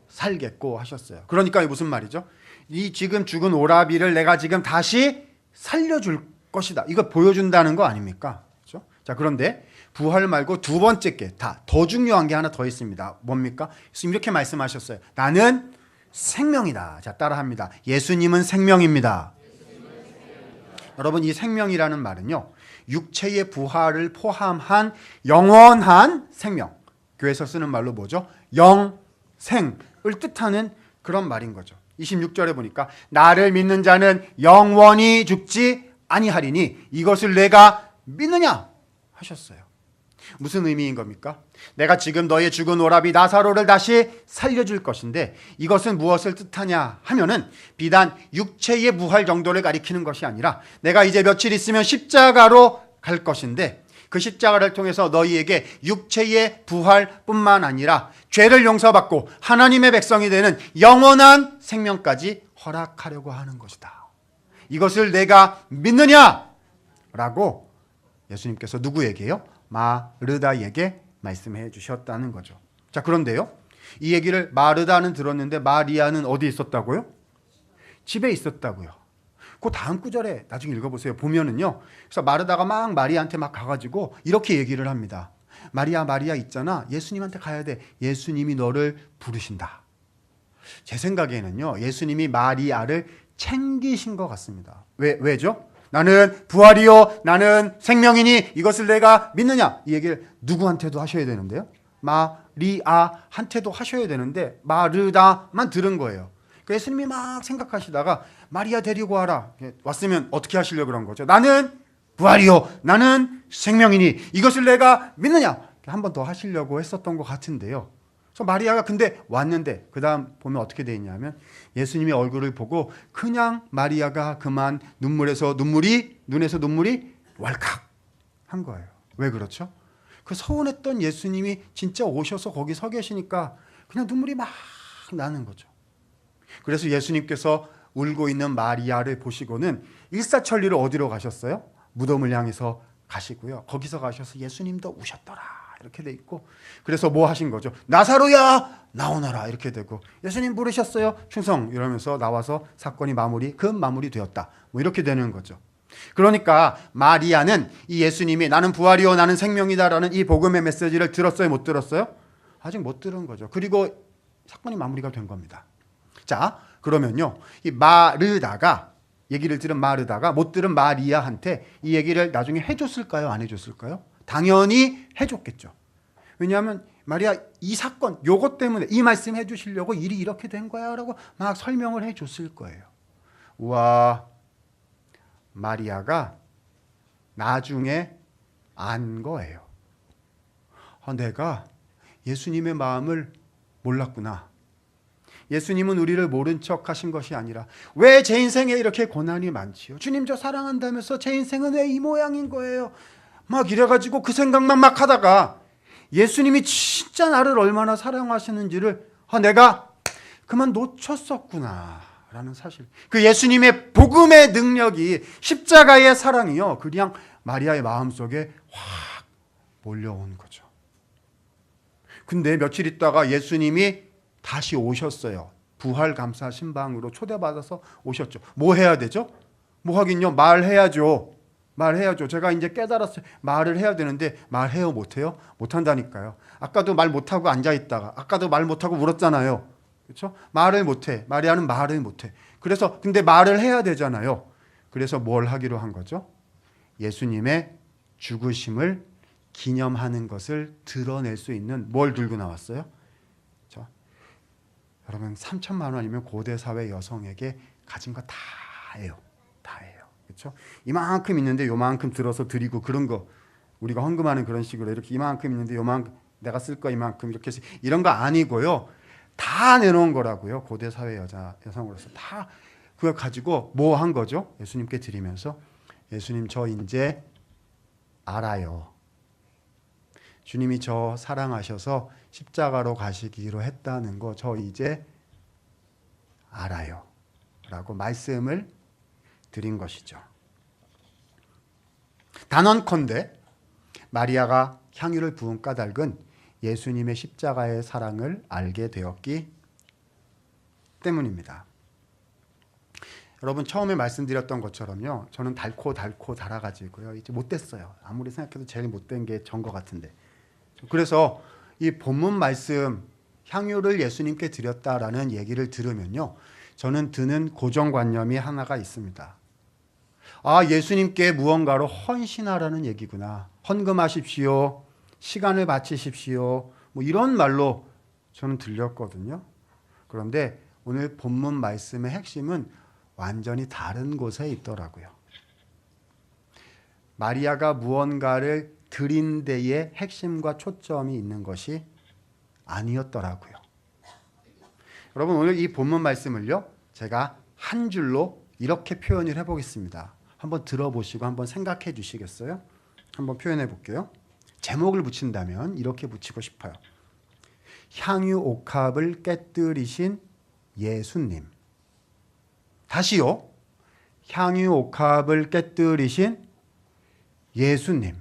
살겠고 하셨어요. 그러니까 이게 무슨 말이죠? 이 지금 죽은 오라비를 내가 지금 다시 살려줄 것이다. 이거 보여준다는 거 아닙니까? 그렇죠? 자, 그런데 부활 말고 두 번째 게 더 중요한 게 하나 더 있습니다. 뭡니까? 예수님 이렇게 말씀하셨어요. 나는 생명이다. 자, 따라합니다. 예수님은 생명입니다. 여러분, 이 생명이라는 말은요, 육체의 부활을 포함한 영원한 생명, 교회에서 쓰는 말로 뭐죠? 영생을 뜻하는 그런 말인 거죠. 26절에 보니까 나를 믿는 자는 영원히 죽지 아니하리니 이것을 내가 믿느냐 하셨어요. 무슨 의미인 겁니까? 내가 지금 너의 죽은 오라비 나사로를 다시 살려줄 것인데 이것은 무엇을 뜻하냐 하면은 비단 육체의 부활 정도를 가리키는 것이 아니라 내가 이제 며칠 있으면 십자가로 갈 것인데 그 십자가를 통해서 너희에게 육체의 부활뿐만 아니라 죄를 용서받고 하나님의 백성이 되는 영원한 생명까지 허락하려고 하는 것이다. 이것을 내가 믿느냐? 라고 예수님께서 누구에게요? 마르다에게 말씀해 주셨다는 거죠. 자, 그런데요, 이 얘기를 마르다는 들었는데 마리아는 어디 있었다고요? 집에 있었다고요. 그 다음 구절에 나중에 읽어보세요. 보면은요, 그래서 마르다가 막 마리아한테 막 가가지고 이렇게 얘기를 합니다. 마리아, 마리아 있잖아. 예수님한테 가야 돼. 예수님이 너를 부르신다. 제 생각에는요, 예수님이 마리아를 챙기신 것 같습니다. 왜죠? 나는 부활이요, 나는 생명이니 이것을 내가 믿느냐? 이 얘기를 누구한테도 하셔야 되는데요. 마리아한테도 하셔야 되는데 마르다만 들은 거예요. 예수님이 막 생각하시다가 마리아 데리고 와라. 왔으면 어떻게 하시려고 그런 거죠? 나는 부활이요, 나는 생명이니 이것을 내가 믿느냐? 한 번 더 하시려고 했었던 것 같은데요. 그래서 마리아가 근데 왔는데 그 다음 보면 어떻게 돼 있냐면 예수님의 얼굴을 보고 그냥 마리아가 그만 눈에서 눈물이 왈칵 한 거예요. 왜 그렇죠? 그 서운했던 예수님이 진짜 오셔서 거기 서 계시니까 그냥 눈물이 막 나는 거죠. 그래서 예수님께서 울고 있는 마리아를 보시고는 일사천리로 어디로 가셨어요? 무덤을 향해서 가시고요. 거기서 가셔서 예수님도 우셨더라. 이렇게 돼 있고, 그래서 뭐 하신 거죠? 나사로야 나오너라 이렇게 되고, 예수님 부르셨어요 충성 이러면서 나와서 사건이 마무리되었다. 뭐 이렇게 되는 거죠. 그러니까 마리아는 이 예수님이 나는 부활이요 나는 생명이다라는 이 복음의 메시지를 들었어요, 못 들었어요? 아직 못 들은 거죠. 그리고 사건이 마무리가 된 겁니다. 자, 그러면요, 이 마르다가 얘기를 들은 마르다가 못 들은 마리아한테 이 얘기를 나중에 해줬을까요, 안 해줬을까요? 당연히 해줬겠죠. 왜냐하면 마리아 이 사건 요것 때문에 이 말씀 해주시려고 일이 이렇게 된 거야 라고 막 설명을 해줬을 거예요. 와, 마리아가 나중에 안 거예요. 내가 예수님의 마음을 몰랐구나. 예수님은 우리를 모른 척 하신 것이 아니라 왜 제 인생에 이렇게 고난이 많지요? 주님 저 사랑한다면서 제 인생은 왜 이 모양인 거예요? 막 이래가지고 그 생각만 막 하다가 예수님이 진짜 나를 얼마나 사랑하시는지를 내가 그만 놓쳤었구나 라는 사실, 그 예수님의 복음의 능력이, 십자가의 사랑이요, 그냥 마리아의 마음속에 확 몰려온 거죠. 근데 며칠 있다가 예수님이 다시 오셨어요. 부활 감사 신방으로 초대받아서 오셨죠. 뭐 해야 되죠? 뭐 하긴요, 말해야죠. 제가 이제 깨달았어요. 말을 해야 되는데 말해요, 못해요? 못한다니까요. 아까도 말 못하고 앉아있다가, 아까도 말 못하고 울었잖아요. 그렇죠? 말을 못해. 마리아는 말을 못해. 그래서 근데 말을 해야 되잖아요. 그래서 뭘 하기로 한 거죠? 예수님의 죽으심을 기념하는 것을 드러낼 수 있는 뭘 들고 나왔어요? 여러분 3천만 원이면 고대 사회 여성에게 가진 거 다예요. 그렇죠? 이만큼 있는데 요만큼 들어서 드리고 그런 거, 우리가 헌금하는 그런 식으로 이렇게 이만큼 있는데 요만큼 내가 쓸 거 이만큼 이렇게 해서 이런 거 아니고요. 다 내놓은 거라고요. 고대 사회 여성으로서 다 그걸 가지고 뭐 한 거죠? 예수님께 드리면서 예수님 저 이제 알아요. 주님이 저 사랑하셔서 십자가로 가시기로 했다는 거 저 이제 알아요 라고 말씀을 드린 것이죠. 단언컨대 마리아가 향유를 부은 까닭은 예수님의 십자가의 사랑을 알게 되었기 때문입니다. 여러분 처음에 말씀드렸던 것처럼요. 저는 달고 달아가지고요. 이제 못됐어요. 아무리 생각해도 제일 못된 게 전 것 같은데. 그래서 이 본문 말씀 향유를 예수님께 드렸다라는 얘기를 들으면요. 저는 드는 고정관념이 하나가 있습니다. 아, 예수님께 무언가로 헌신하라는 얘기구나. 헌금하십시오. 시간을 바치십시오. 뭐 이런 말로 저는 들렸거든요. 그런데 오늘 본문 말씀의 핵심은 완전히 다른 곳에 있더라고요. 마리아가 무언가를 드린 데에 핵심과 초점이 있는 것이 아니었더라고요. 여러분 오늘 이 본문 말씀을요. 제가 한 줄로 이렇게 표현을 해보겠습니다. 한번 들어보시고 한번 생각해 주시겠어요? 한번 표현해 볼게요. 제목을 붙인다면 이렇게 붙이고 싶어요. 향유 옥합을 깨뜨리신 예수님. 다시요. 향유 옥합을 깨뜨리신 예수님.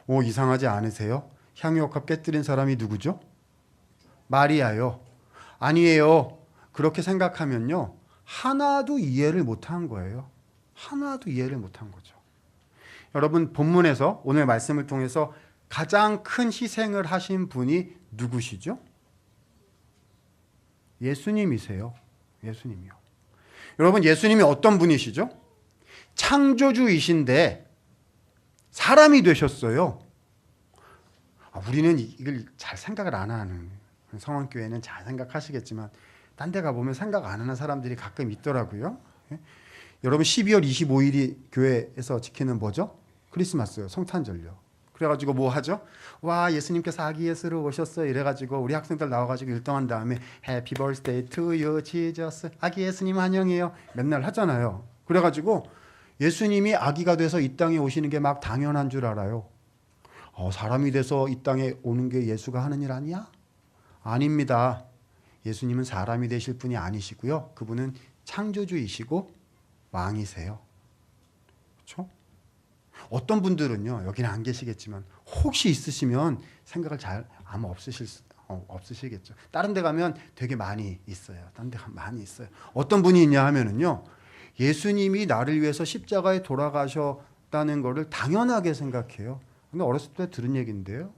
오, 이상하지 않으세요? 향유 옥합 깨뜨린 사람이 누구죠? 마리아요. 아니에요. 그렇게 생각하면요. 하나도 이해를 못한 거예요. 하나도 이해를 못한 거죠. 여러분 본문에서 오늘 말씀을 통해서 가장 큰 희생을 하신 분이 누구시죠? 예수님이세요. 예수님이요. 여러분 예수님이 어떤 분이시죠? 창조주이신데 사람이 되셨어요. 우리는 이걸 잘 생각을 안 하는 성원교회는 잘 생각하시겠지만 딴 데 가보면 생각 안 하는 사람들이 가끔 있더라고요. 여러분 12월 25일이 교회에서 지키는 뭐죠? 크리스마스요. 성탄절요. 그래가지고 뭐 하죠? 와 예수님께서 아기 예수로 오셨어요. 이래가지고 우리 학생들 나와가지고 일동한 다음에 Happy birthday to you Jesus. 아기 예수님 환영해요. 맨날 하잖아요. 그래가지고 예수님이 아기가 돼서 이 땅에 오시는 게 막 당연한 줄 알아요. 사람이 돼서 이 땅에 오는 게 예수가 하는 일 아니야? 아닙니다. 예수님은 사람이 되실 분이 아니시고요. 그분은 창조주이시고 왕이세요. 그렇죠? 어떤 분들은요. 여기는 안 계시겠지만 혹시 있으시면 생각을 잘 아마 없으시겠죠. 다른 데 가면 되게 많이 있어요. 다른 데 가면 많이 있어요. 어떤 분이 있냐 하면은요. 예수님이 나를 위해서 십자가에 돌아가셨다는 거를 당연하게 생각해요. 근데 어렸을 때 들은 얘기인데요.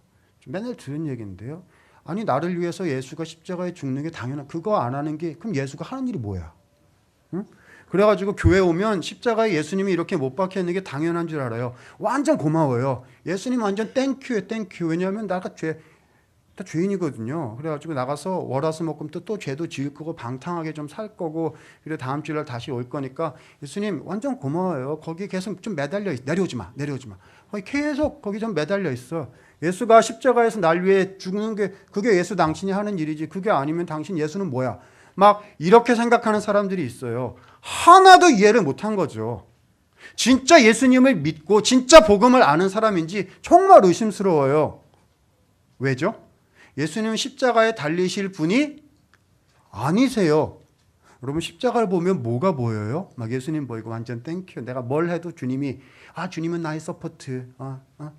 맨날 들은 얘기인데요. 아니 나를 위해서 예수가 십자가에 죽는 게 당연한 그거 안 하는 게 그럼 예수가 하는 일이 뭐야? 응? 그래가지고 교회 오면 십자가에 예수님이 이렇게 못 박혀 있는 게 당연한 줄 알아요. 완전 고마워요. 예수님 완전 땡큐예요. 땡큐. 왜냐하면 나 죄인이거든요. 그래가지고 나가서 월화수목금도 또 죄도 지을 거고 방탕하게 좀 살 거고 그리고 다음 주일 다시 올 거니까 예수님 완전 고마워요. 거기 계속 좀 매달려 있어. 내려오지 마. 거기 계속 거기 좀 매달려 있어. 예수가 십자가에서 날 위해 죽는 게 그게 예수 당신이 하는 일이지. 그게 아니면 당신 예수는 뭐야? 막 이렇게 생각하는 사람들이 있어요. 하나도 이해를 못한 거죠. 진짜 예수님을 믿고 진짜 복음을 아는 사람인지 정말 의심스러워요. 왜죠? 예수님은 십자가에 달리실 분이 아니세요. 여러분 십자가를 보면 뭐가 보여요? 막 예수님 보이고 완전 땡큐. 내가 뭘 해도 주님이 주님은 나의 서포트.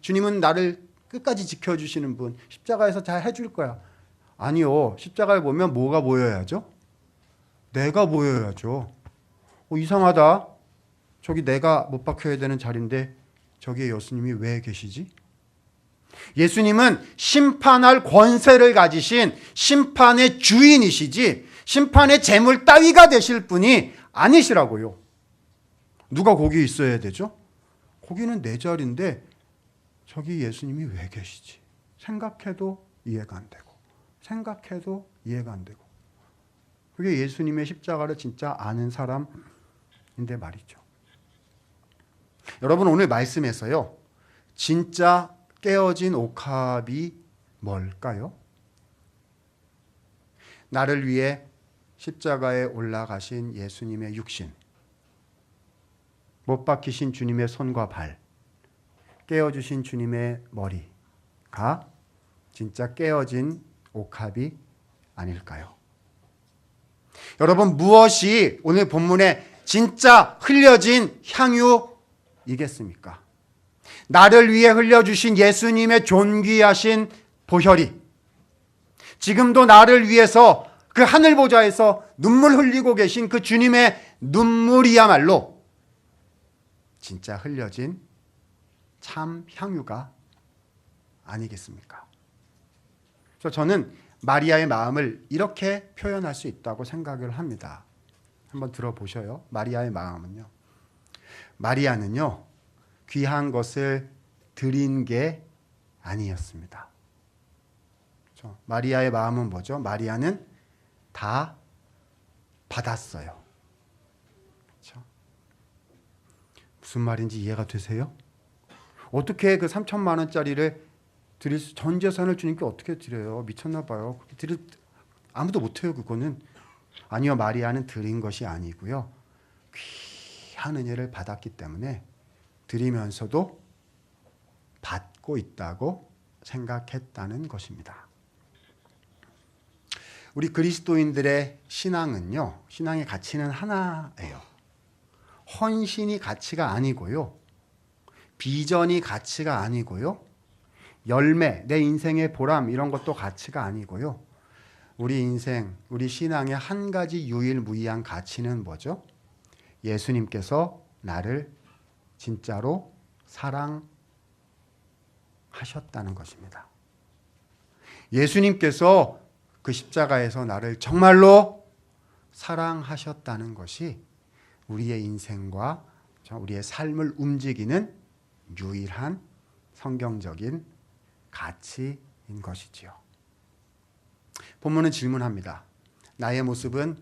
주님은 나를 끝까지 지켜주시는 분. 십자가에서 잘 해줄 거야. 아니요. 십자가를 보면 뭐가 보여야죠? 내가 보여야죠. 이상하다. 저기 내가 못 박혀야 되는 자리인데 저기에 예수님이 왜 계시지? 예수님은 심판할 권세를 가지신 심판의 주인이시지 심판의 재물 따위가 되실 분이 아니시라고요. 누가 거기 있어야 되죠? 거기는 내 자리인데 저기 예수님이 왜 계시지? 생각해도 이해가 안 되고 생각해도 이해가 안 되고 그게 예수님의 십자가를 진짜 아는 사람인데 말이죠. 여러분 오늘 말씀에서요. 진짜 깨어진 옥합이 뭘까요? 나를 위해 십자가에 올라가신 예수님의 육신, 못 박히신 주님의 손과 발, 깨어주신 주님의 머리가 진짜 깨어진 옥합이 아닐까요? 여러분 무엇이 오늘 본문에 진짜 흘려진 향유이겠습니까? 나를 위해 흘려주신 예수님의 존귀하신 보혈이 지금도 나를 위해서 그 하늘 보좌에서 눈물 흘리고 계신 그 주님의 눈물이야말로 진짜 흘려진 참 향유가 아니겠습니까? 그래서 저는 마리아의 마음을 이렇게 표현할 수 있다고 생각을 합니다. 한번 들어보셔요. 마리아의 마음은요. 마리아는요, 귀한 것을 드린 게 아니었습니다. 그렇죠? 마리아의 마음은 뭐죠? 마리아는 다 받았어요. 그렇죠? 무슨 말인지 이해가 되세요? 어떻게 그 3천만 원짜리를 전 재산을 주님께 어떻게 드려요? 미쳤나 봐요. 아무도 못해요, 그거는. 아니요, 마리아는 드린 것이 아니고요. 귀한 은혜를 받았기 때문에 드리면서도 받고 있다고 생각했다는 것입니다. 우리 그리스도인들의 신앙은요, 신앙의 가치는 하나예요. 헌신이 가치가 아니고요. 비전이 가치가 아니고요. 열매, 내 인생의 보람 이런 것도 가치가 아니고요. 우리 인생, 우리 신앙의 한 가지 유일무이한 가치는 뭐죠? 예수님께서 나를 진짜로 사랑하셨다는 것입니다. 예수님께서 그 십자가에서 나를 정말로 사랑하셨다는 것이 우리의 인생과 우리의 삶을 움직이는 유일한 성경적인 가치인 것이지요. 본문은 질문합니다. 나의 모습은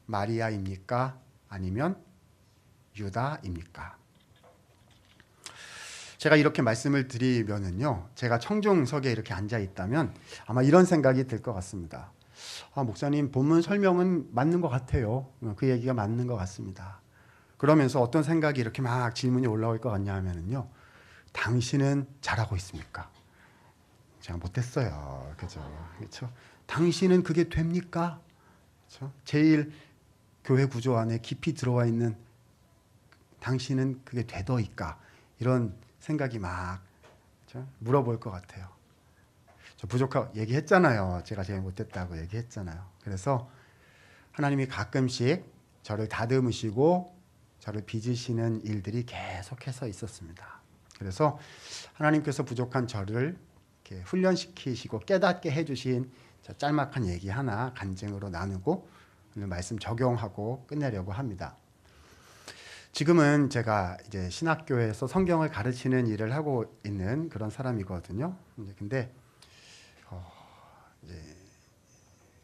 마리아입니까? 아니면 유다입니까? 제가 이렇게 말씀을 드리면은요, 제가 청중석에 이렇게 앉아 있다면 아마 이런 생각이 들 것 같습니다. 목사님, 본문 설명은 맞는 것 같아요. 그 얘기가 맞는 것 같습니다. 그러면서 어떤 생각이 이렇게 막 질문이 올라올 것 같냐 하면은요, 당신은 잘하고 있습니까? 제가 못했어요. 그렇죠? 당신은 그게 됩니까? 그렇죠? 제일 교회 구조 안에 깊이 들어와 있는 당신은 그게 되더이까? 이런 생각이 막 그렇죠? 물어볼 것 같아요. 저 부족하고 얘기했잖아요. 제가 제일 못했다고 얘기했잖아요. 그래서 하나님이 가끔씩 저를 다듬으시고 저를 빚으시는 일들이 계속해서 있었습니다. 그래서 하나님께서 부족한 저를 이렇게 훈련시키시고 깨닫게 해주신 짤막한 얘기 하나 간증으로 나누고 오늘 말씀 적용하고 끝내려고 합니다. 지금은 제가 이제 신학교에서 성경을 가르치는 일을 하고 있는 그런 사람이거든요. 근데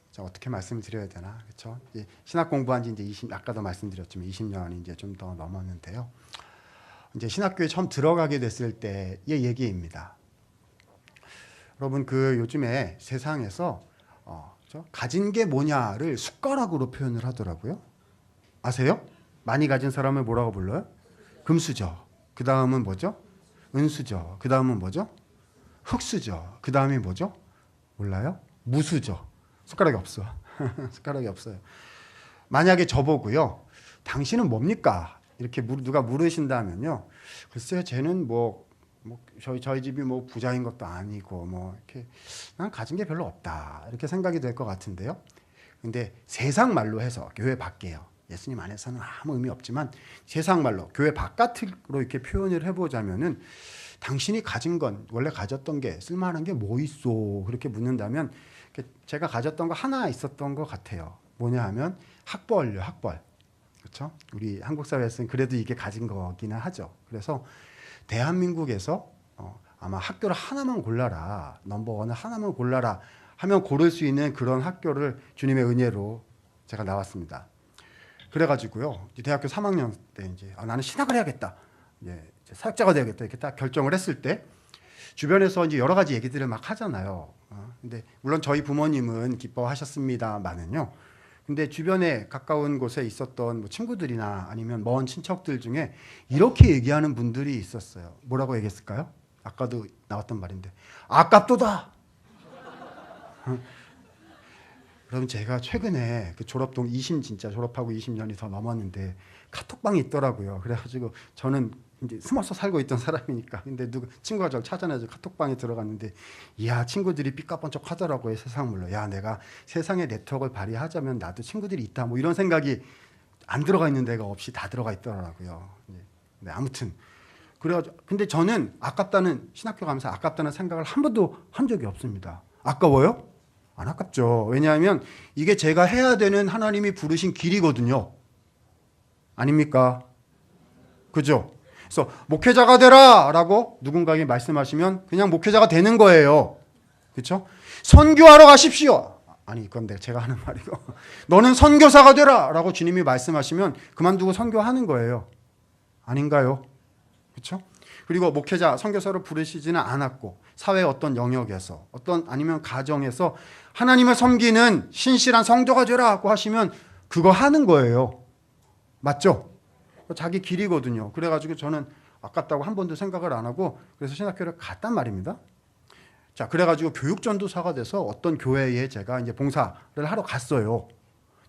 이제 어떻게 말씀을 드려야 되나, 그렇죠? 신학 공부한 지 이제 아까도 말씀드렸지만 20년이 이제 좀 더 넘었는데요. 이제 신학교에 처음 들어가게 됐을 때의 얘기입니다. 여러분, 그 요즘에 세상에서 가진 게 뭐냐를 숟가락으로 표현을 하더라고요. 아세요? 많이 가진 사람을 뭐라고 불러요? 금수저. 그 다음은 뭐죠? 은수저. 그 다음은 뭐죠? 흙수저. 그 다음이 뭐죠? 몰라요? 무수저. 숟가락이 없어. 숟가락이 없어요. 만약에 저보고요, 당신은 뭡니까? 이렇게 누가 물으신다면요, 글쎄요, 쟤는 저희 집이 부자인 것도 아니고 이렇게 난 가진 게 별로 없다, 이렇게 생각이 될 것 같은데요. 근데 세상 말로 해서 교회 밖에요. 예수님 안에서는 아무 의미 없지만 세상 말로 교회 바깥으로 이렇게 표현을 해보자면은 당신이 가진 건 원래 가졌던 게 쓸만한 게 뭐 있어? 그렇게 묻는다면 제가 가졌던 거 하나 있었던 것 같아요. 뭐냐 하면 학벌요, 학벌. 그렇죠? 우리 한국 사회에서는 그래도 이게 가진 거기는 하죠. 그래서 대한민국에서 아마 학교를 하나만 골라라, 넘버원을 하나만 골라라 하면 고를 수 있는 그런 학교를 주님의 은혜로 제가 나왔습니다. 그래가지고요, 대학교 3학년 때 이제 나는 신학을 해야겠다, 이제 사역자가 되야겠다 이렇게 딱 결정을 했을 때 주변에서 이제 여러 가지 얘기들을 막 하잖아요. 근데 물론 저희 부모님은 기뻐하셨습니다만은요. 근데 주변에 가까운 곳에 있었던 친구들이나 아니면 먼 친척들 중에 이렇게 얘기하는 분들이 있었어요. 뭐라고 얘기했을까요? 아까도 나왔던 말인데, 아깝도다. 그럼 제가 최근에 그 졸업동 진짜 졸업하고 20년이 더 넘었는데 카톡방이 있더라고요. 그래가지고 저는 이제 숨어서 살고 있던 사람이니까. 근데 친구가 저를 찾아내서 카톡방에 들어갔는데, 이야, 친구들이 삐까뻔쩍 하더라고요. 세상 물로. 야, 내가 세상의 네트워크를 발휘하자면 나도 친구들이 있다. 뭐 이런 생각이 안 들어가 있는 데가 없이 다 들어가 있더라고요. 네, 아무튼 그래가지고, 근데 저는 아깝다는, 신학교 가면서 아깝다는 생각을 한 번도 한 적이 없습니다. 아까워요? 안 아깝죠. 왜냐하면 이게 제가 해야 되는 하나님이 부르신 길이거든요. 아닙니까? 그죠? 그래서 목회자가 되라 라고 누군가에게 말씀하시면 그냥 목회자가 되는 거예요. 그렇죠? 선교하러 가십시오. 아니, 이건 제가 하는 말이고, 너는 선교사가 되라 라고 주님이 말씀하시면 그만두고 선교하는 거예요. 아닌가요? 그렇죠? 그리고 목회자, 선교사로 부르시지는 않았고, 사회 어떤 영역에서, 어떤 아니면 가정에서 하나님을 섬기는 신실한 성도가 되라고 하시면 그거 하는 거예요. 맞죠? 자기 길이거든요. 그래가지고 저는 아깝다고 한 번도 생각을 안 하고, 그래서 신학교를 갔단 말입니다. 자, 그래가지고 교육전도사가 돼서 어떤 교회에 제가 이제 봉사를 하러 갔어요.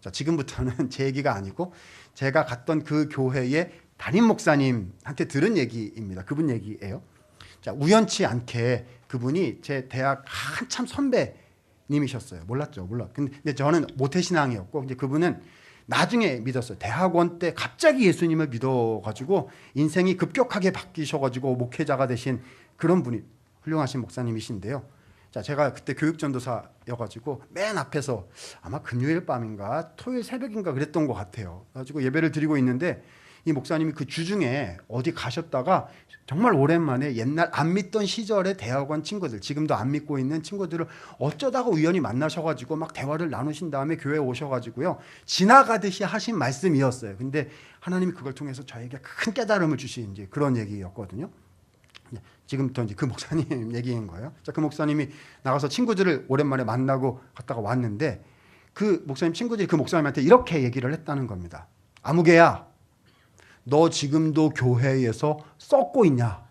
자, 지금부터는 제 얘기가 아니고 제가 갔던 그 교회의 담임 목사님한테 들은 얘기입니다. 그분 얘기예요. 자, 우연치 않게 그분이 제 대학 한참 선배님이셨어요. 몰랐죠, 근데 저는 모태신앙이었고, 이제 그분은 나중에 믿었어요. 대학원 때 갑자기 예수님을 믿어가지고 인생이 급격하게 바뀌셔가지고 목회자가 되신 그런 분이, 훌륭하신 목사님이신데요. 자, 제가 그때 교육전도사여가지고 맨 앞에서 아마 금요일 밤인가 토요일 새벽인가 그랬던 것 같아요. 그래가지고 예배를 드리고 있는데 이 목사님이 그 주중에 어디 가셨다가 정말 오랜만에 옛날 안 믿던 시절의 대학원 친구들, 지금도 안 믿고 있는 친구들을 어쩌다가 우연히 만나셔가지고 막 대화를 나누신 다음에 교회에 오셔가지고요, 지나가듯이 하신 말씀이었어요. 근데 하나님이 그걸 통해서 저에게 큰 깨달음을 주신 이제 그런 얘기였거든요. 지금부터 이제 그 목사님 얘기인 거예요. 자, 그 목사님이 나가서 친구들을 오랜만에 만나고 갔다가 왔는데, 그 목사님 친구들이 그 목사님한테 이렇게 얘기를 했다는 겁니다. 아무개야, 너 지금도 교회에서 썩고 있냐?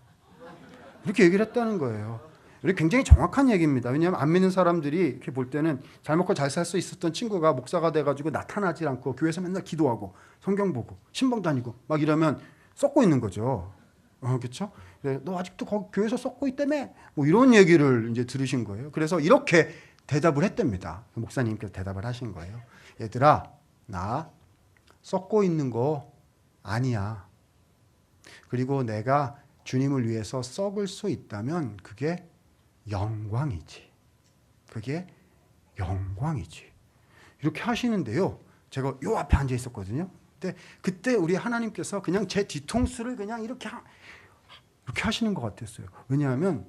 이렇게 얘기를 했다는 거예요. 이게 굉장히 정확한 얘기입니다. 왜냐하면 안 믿는 사람들이 이렇게 볼 때는 잘 먹고 잘 살 수 있었던 친구가 목사가 돼가지고 나타나지 않고 교회에서 맨날 기도하고 성경 보고 신방 다니고 막 이러면 썩고 있는 거죠. 그렇죠? 너 아직도 거기 교회에서 썩고 있다며? 뭐 이런 얘기를 이제 들으신 거예요. 그래서 이렇게 대답을 했답니다. 목사님께서 대답을 하신 거예요. 얘들아, 나 썩고 있는 거 아니야. 그리고 내가 주님을 위해서 썩을 수 있다면 그게 영광이지. 그게 영광이지. 이렇게 하시는데요. 제가 요 앞에 앉아 있었거든요. 근데 그때 우리 하나님께서 그냥 제 뒤통수를 그냥 이렇게 하시는 것 같았어요. 왜냐하면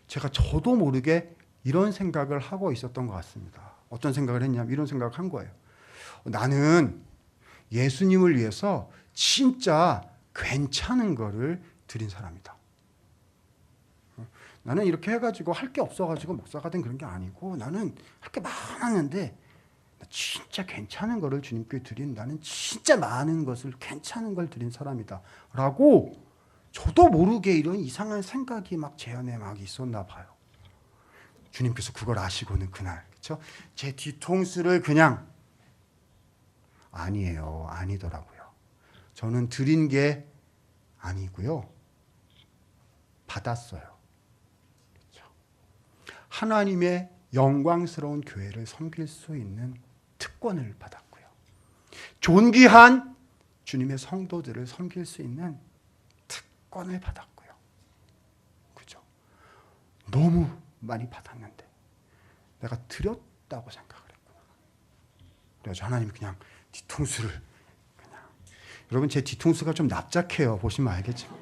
제가 저도 모르게 이런 생각을 하고 있었던 것 같습니다. 어떤 생각을 했냐면 이런 생각을 한 거예요. 나는 예수님을 위해서 진짜 괜찮은 거를 드린 사람이다. 나는 이렇게 해가지고 할 게 없어가지고 목사가 된 그런 게 아니고, 나는 할 게 많았는데 진짜 괜찮은 거를 주님께 드린, 나는 진짜 많은 것을 괜찮은 걸 드린 사람이다 라고 저도 모르게 이런 이상한 생각이 막 제 안에 막 있었나 봐요. 주님께서 그걸 아시고는 그날, 그렇죠? 제 뒤통수를 그냥, 아니더라고요. 저는 드린 게 아니고요, 받았어요. 그렇죠? 하나님의 영광스러운 교회를 섬길 수 있는 특권을 받았고요, 존귀한 주님의 성도들을 섬길 수 있는 특권을 받았고요. 그죠? 너무 많이 받았는데 내가 드렸다고 생각을 했구나. 그래서 하나님이 그냥 뒤통수를 그냥, 여러분 제 뒤통수가 좀 납작해요. 보시면 알겠지만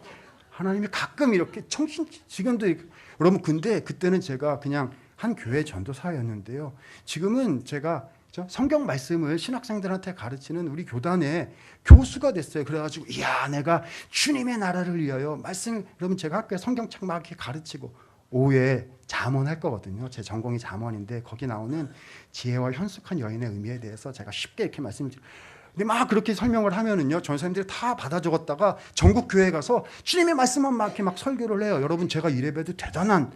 하나님이 가끔 이렇게 지금도 이렇게, 여러분 근데 그때는 제가 그냥 한 교회 전도사였는데요. 지금은 제가 성경 말씀을 신학생들한테 가르치는 우리 교단의 교수가 됐어요. 그래가지고 이야, 내가 주님의 나라를 위하여 말씀, 여러분 제가 학교에 성경책 막 이렇게 가르치고 오후에 잠언할 거거든요. 제 전공이 잠언인데 거기 나오는 지혜와 현숙한 여인의 의미에 대해서 제가 쉽게 이렇게 말씀을 드려요. 근데 막 그렇게 설명을 하면은요, 전사님들이 다 받아 적었다가 전국 교회에 가서 주님의 말씀만 막 이렇게 막 설교를 해요. 여러분 제가 이래봬도 대단한,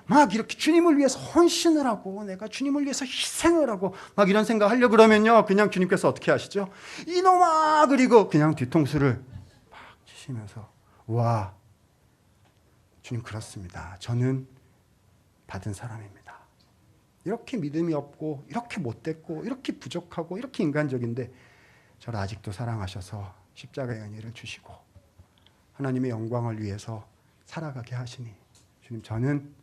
막 이렇게 주님을 위해서 헌신을 하고 내가 주님을 위해서 희생을 하고 막 이런 생각 하려고 그러면요, 그냥 주님께서 어떻게 하시죠? 이놈아, 그리고 그냥 뒤통수를 막 치시면서 와, 주님 그렇습니다. 저는 받은 사람입니다. 이렇게 믿음이 없고 이렇게 못됐고 이렇게 부족하고 이렇게 인간적인데 저를 아직도 사랑하셔서 십자가의 은혜를 주시고 하나님의 영광을 위해서 살아가게 하시니 주님 저는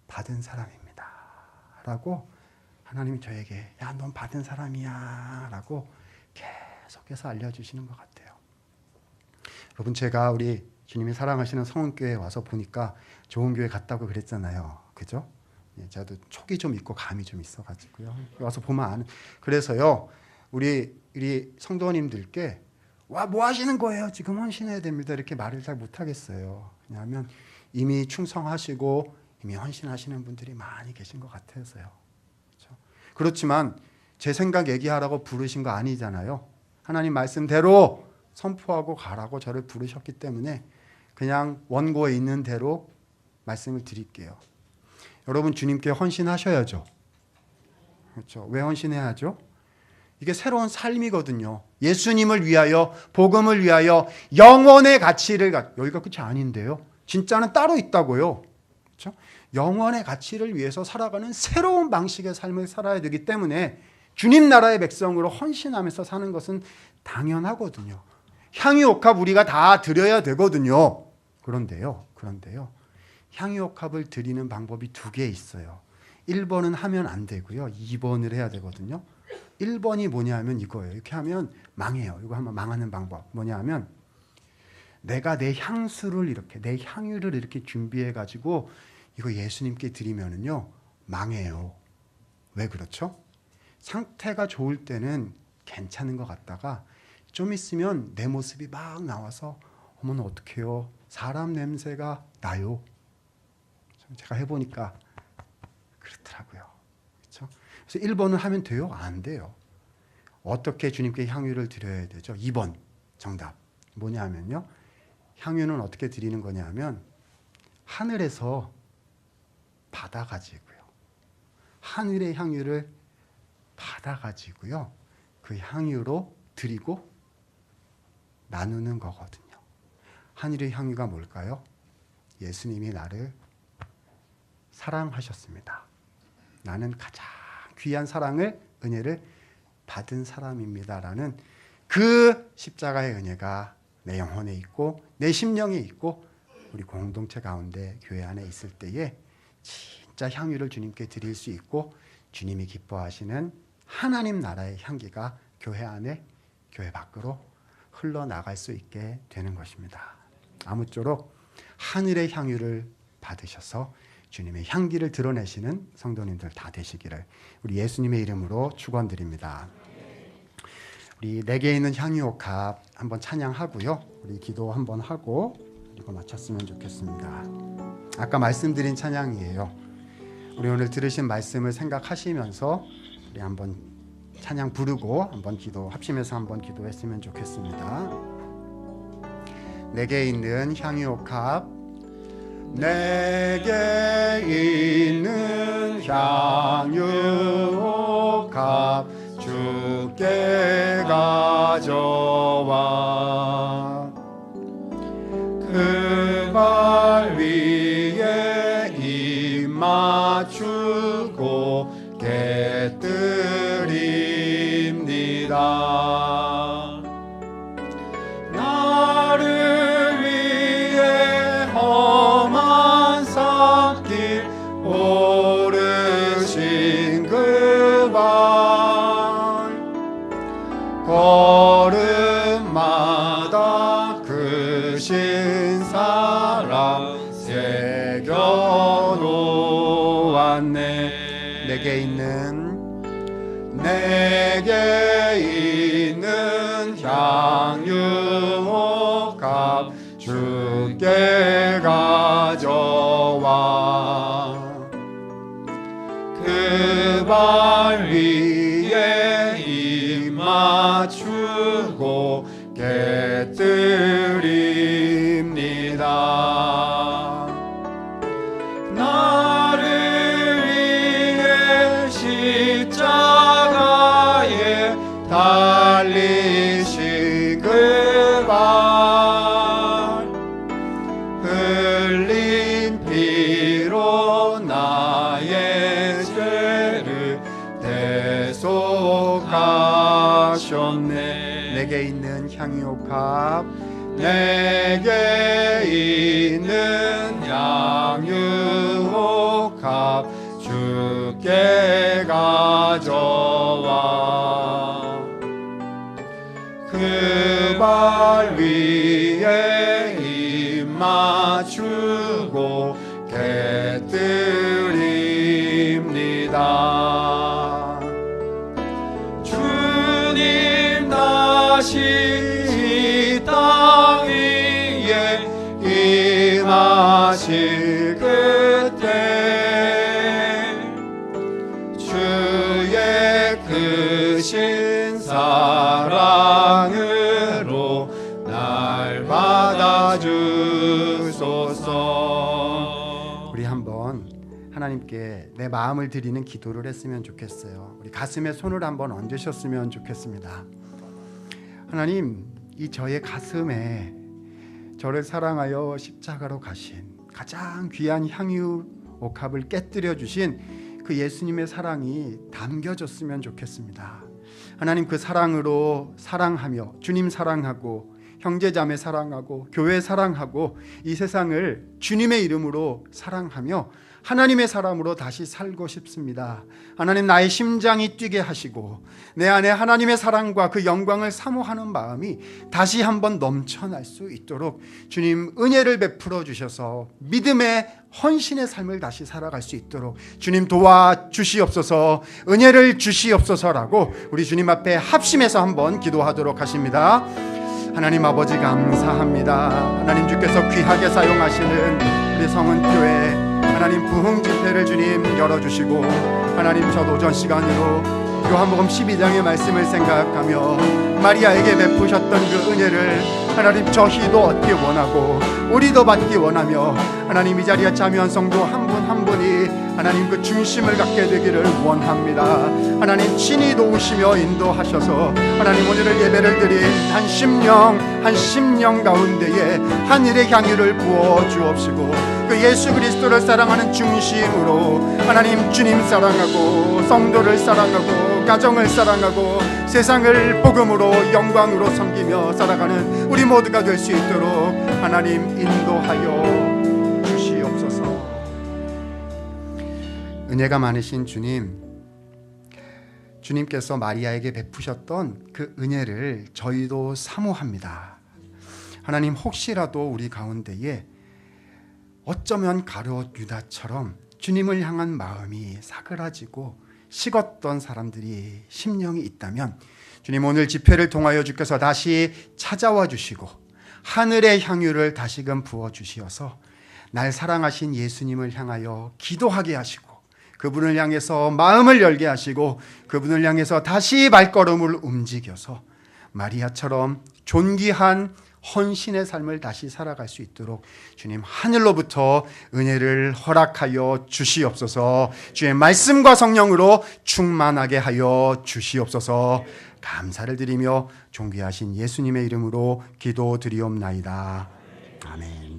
받은 사람입니다 라고 하나님이 저에게 야, 넌 받은 사람이야 라고 계속해서 알려주시는 것 같아요. 여러분, 제가 우리 주님이 사랑하시는 성은교회에 와서 보니까 좋은 교회 갔다고 그랬잖아요. 그죠? 저도 촉이 좀 있고 감이 좀 있어가지고요. 와서 보면 아는. 그래서요, 우리 성도님들께 와, 뭐 하시는 거예요? 지금 헌신해야 됩니다. 이렇게 말을 잘 못하겠어요. 왜냐하면 이미 충성하시고 이미 헌신하시는 분들이 많이 계신 것 같아서요. 그렇죠? 그렇지만 제 생각 얘기하라고 부르신 거 아니잖아요. 하나님 말씀대로 선포하고 가라고 저를 부르셨기 때문에 그냥 원고에 있는 대로 말씀을 드릴게요. 여러분, 주님께 헌신하셔야죠. 그렇죠? 왜 헌신해야죠? 이게 새로운 삶이거든요. 예수님을 위하여, 복음을 위하여, 영원의 가치를 여기가 끝이 아닌데요. 진짜는 따로 있다고요. 그렇죠? 영원의 가치를 위해서 살아가는 새로운 방식의 삶을 살아야 되기 때문에 주님 나라의 백성으로 헌신하면서 사는 것은 당연하거든요. 향유옥합 우리가 다 드려야 되거든요. 그런데요. 향유옥합을 드리는 방법이 두 개 있어요. 1번은 하면 안 되고요. 2번을 해야 되거든요. 1번이 뭐냐면 이거예요. 이렇게 하면 망해요. 이거 하면 망하는 방법 뭐냐면 내가 내 향수를 이렇게 내 향유를 이렇게 준비해 가지고 이거 예수님께 드리면은요 망해요. 왜 그렇죠? 상태가 좋을 때는 괜찮은 것 같다가 좀 있으면 내 모습이 막 나와서 어머나 어떡해요. 사람 냄새가 나요. 제가 해보니까 그렇더라고요. 그렇죠? 그래서 1번을 하면 돼요? 안 돼요. 어떻게 주님께 향유를 드려야 되죠? 2번 정답 뭐냐면요. 향유는 어떻게 드리는 거냐면 하늘에서 받아가지고요. 하늘의 향유를 받아가지고요. 그 향유로 드리고 나누는 거거든요. 하늘의 향유가 뭘까요? 예수님이 나를 사랑하셨습니다. 나는 가장 귀한 사랑을, 은혜를 받은 사람입니다라는 그 십자가의 은혜가 내 영혼에 있고 내 심령에 있고 우리 공동체 가운데 교회 안에 있을 때에 진짜 향유를 주님께 드릴 수 있고 주님이 기뻐하시는 하나님 나라의 향기가 교회 안에 교회 밖으로 흘러나갈 수 있게 되는 것입니다. 아무쪼록 하늘의 향유를 받으셔서 주님의 향기를 드러내시는 성도님들 다 되시기를 우리 예수님의 이름으로 축원드립니다. 우리 내게 있는 향유옥합 한번 찬양하고요. 우리 기도 한번 하고 그리고 마쳤으면 좋겠습니다. 아까 말씀드린 찬양이에요. 우리 오늘 들으신 말씀을 생각하시면서 우리 한번 찬양 부르고 한번 기도 합심해서 한번 기도했으면 좋겠습니다. 내게 있는 향유옥합 내게 있는 향유옥합 주께 가져와 그 발 위에 입 맞추고 깨뜨립니다. 나를 위해 험한 산길 오르신 그 발 걸음마다 그 신사랑 새겨놓았네. 내게 있는 향유옥합 주께 가져와 그 발 위에 입 맞추고 깨뜨립니다. 나를 위해 십자가에 달리신 그 발 내게 있는 향유옥합 내게 있는 향유옥합 주께 가져와 그 발 위에 입 맞추고 곁들입니다. 주님 다시 이 땅 위에 임하실 그때 주의 크신 사랑으로 날 받아주소서. 우리 한번 하나님께 내 마음을 드리는 기도를 했으면 좋겠어요. 우리 가슴에 손을 한번 얹으셨으면 좋겠습니다. 하나님, 이 저의 가슴에 저를 사랑하여 십자가로 가신 가장 귀한 향유 옥합을 깨뜨려 주신 그 예수님의 사랑이 담겨졌으면 좋겠습니다. 하나님, 그 사랑으로 사랑하며 주님 사랑하고 형제자매 사랑하고 교회 사랑하고 이 세상을 주님의 이름으로 사랑하며 하나님의 사람으로 다시 살고 싶습니다. 하나님, 나의 심장이 뛰게 하시고 내 안에 하나님의 사랑과 그 영광을 사모하는 마음이 다시 한번 넘쳐날 수 있도록 주님 은혜를 베풀어 주셔서 믿음의 헌신의 삶을 다시 살아갈 수 있도록 주님 도와주시옵소서, 은혜를 주시옵소서라고 우리 주님 앞에 합심해서 한번 기도하도록 하십니다. 하나님 아버지 감사합니다. 하나님, 주께서 귀하게 사용하시는 우리 성은교회 하나님 부흥 집회를 주님 열어주시고, 하나님 저 오전 시간으로 요한복음 12장의 말씀을 생각하며 마리아에게 베푸셨던 그 은혜를 하나님 저희도 얻기 원하고 우리도 받기 원하며, 하나님 이 자리에 참여한 성도 한 분 한 분이 하나님 그 중심을 갖게 되기를 원합니다. 하나님 친히 도우시며 인도하셔서 하나님 오늘을 예배를 드린 한 심령 가운데에 하늘의 향유를 부어 주옵시고, 그 예수 그리스도를 사랑하는 중심으로 하나님 주님 사랑하고 성도를 사랑하고 가정을 사랑하고 세상을 복음으로 영광으로 섬기며 살아가는 우리 모두가 될 수 있도록 하나님 인도하여 주시옵소서. 은혜가 많으신 주님께서 마리아에게 베푸셨던 그 은혜를 저희도 사모합니다. 하나님, 혹시라도 우리 가운데에 어쩌면 가룟 유다처럼 주님을 향한 마음이 사그라지고 식었던 사람들이 심령이 있다면 주님, 오늘 집회를 통하여 주께서 다시 찾아와 주시고 하늘의 향유를 다시금 부어 주시어서 날 사랑하신 예수님을 향하여 기도하게 하시고 그분을 향해서 마음을 열게 하시고 그분을 향해서 다시 발걸음을 움직여서 마리아처럼 존귀한 헌신의 삶을 다시 살아갈 수 있도록 주님 하늘로부터 은혜를 허락하여 주시옵소서. 주의 말씀과 성령으로 충만하게 하여 주시옵소서. 감사를 드리며 존귀하신 예수님의 이름으로 기도드리옵나이다. 아멘.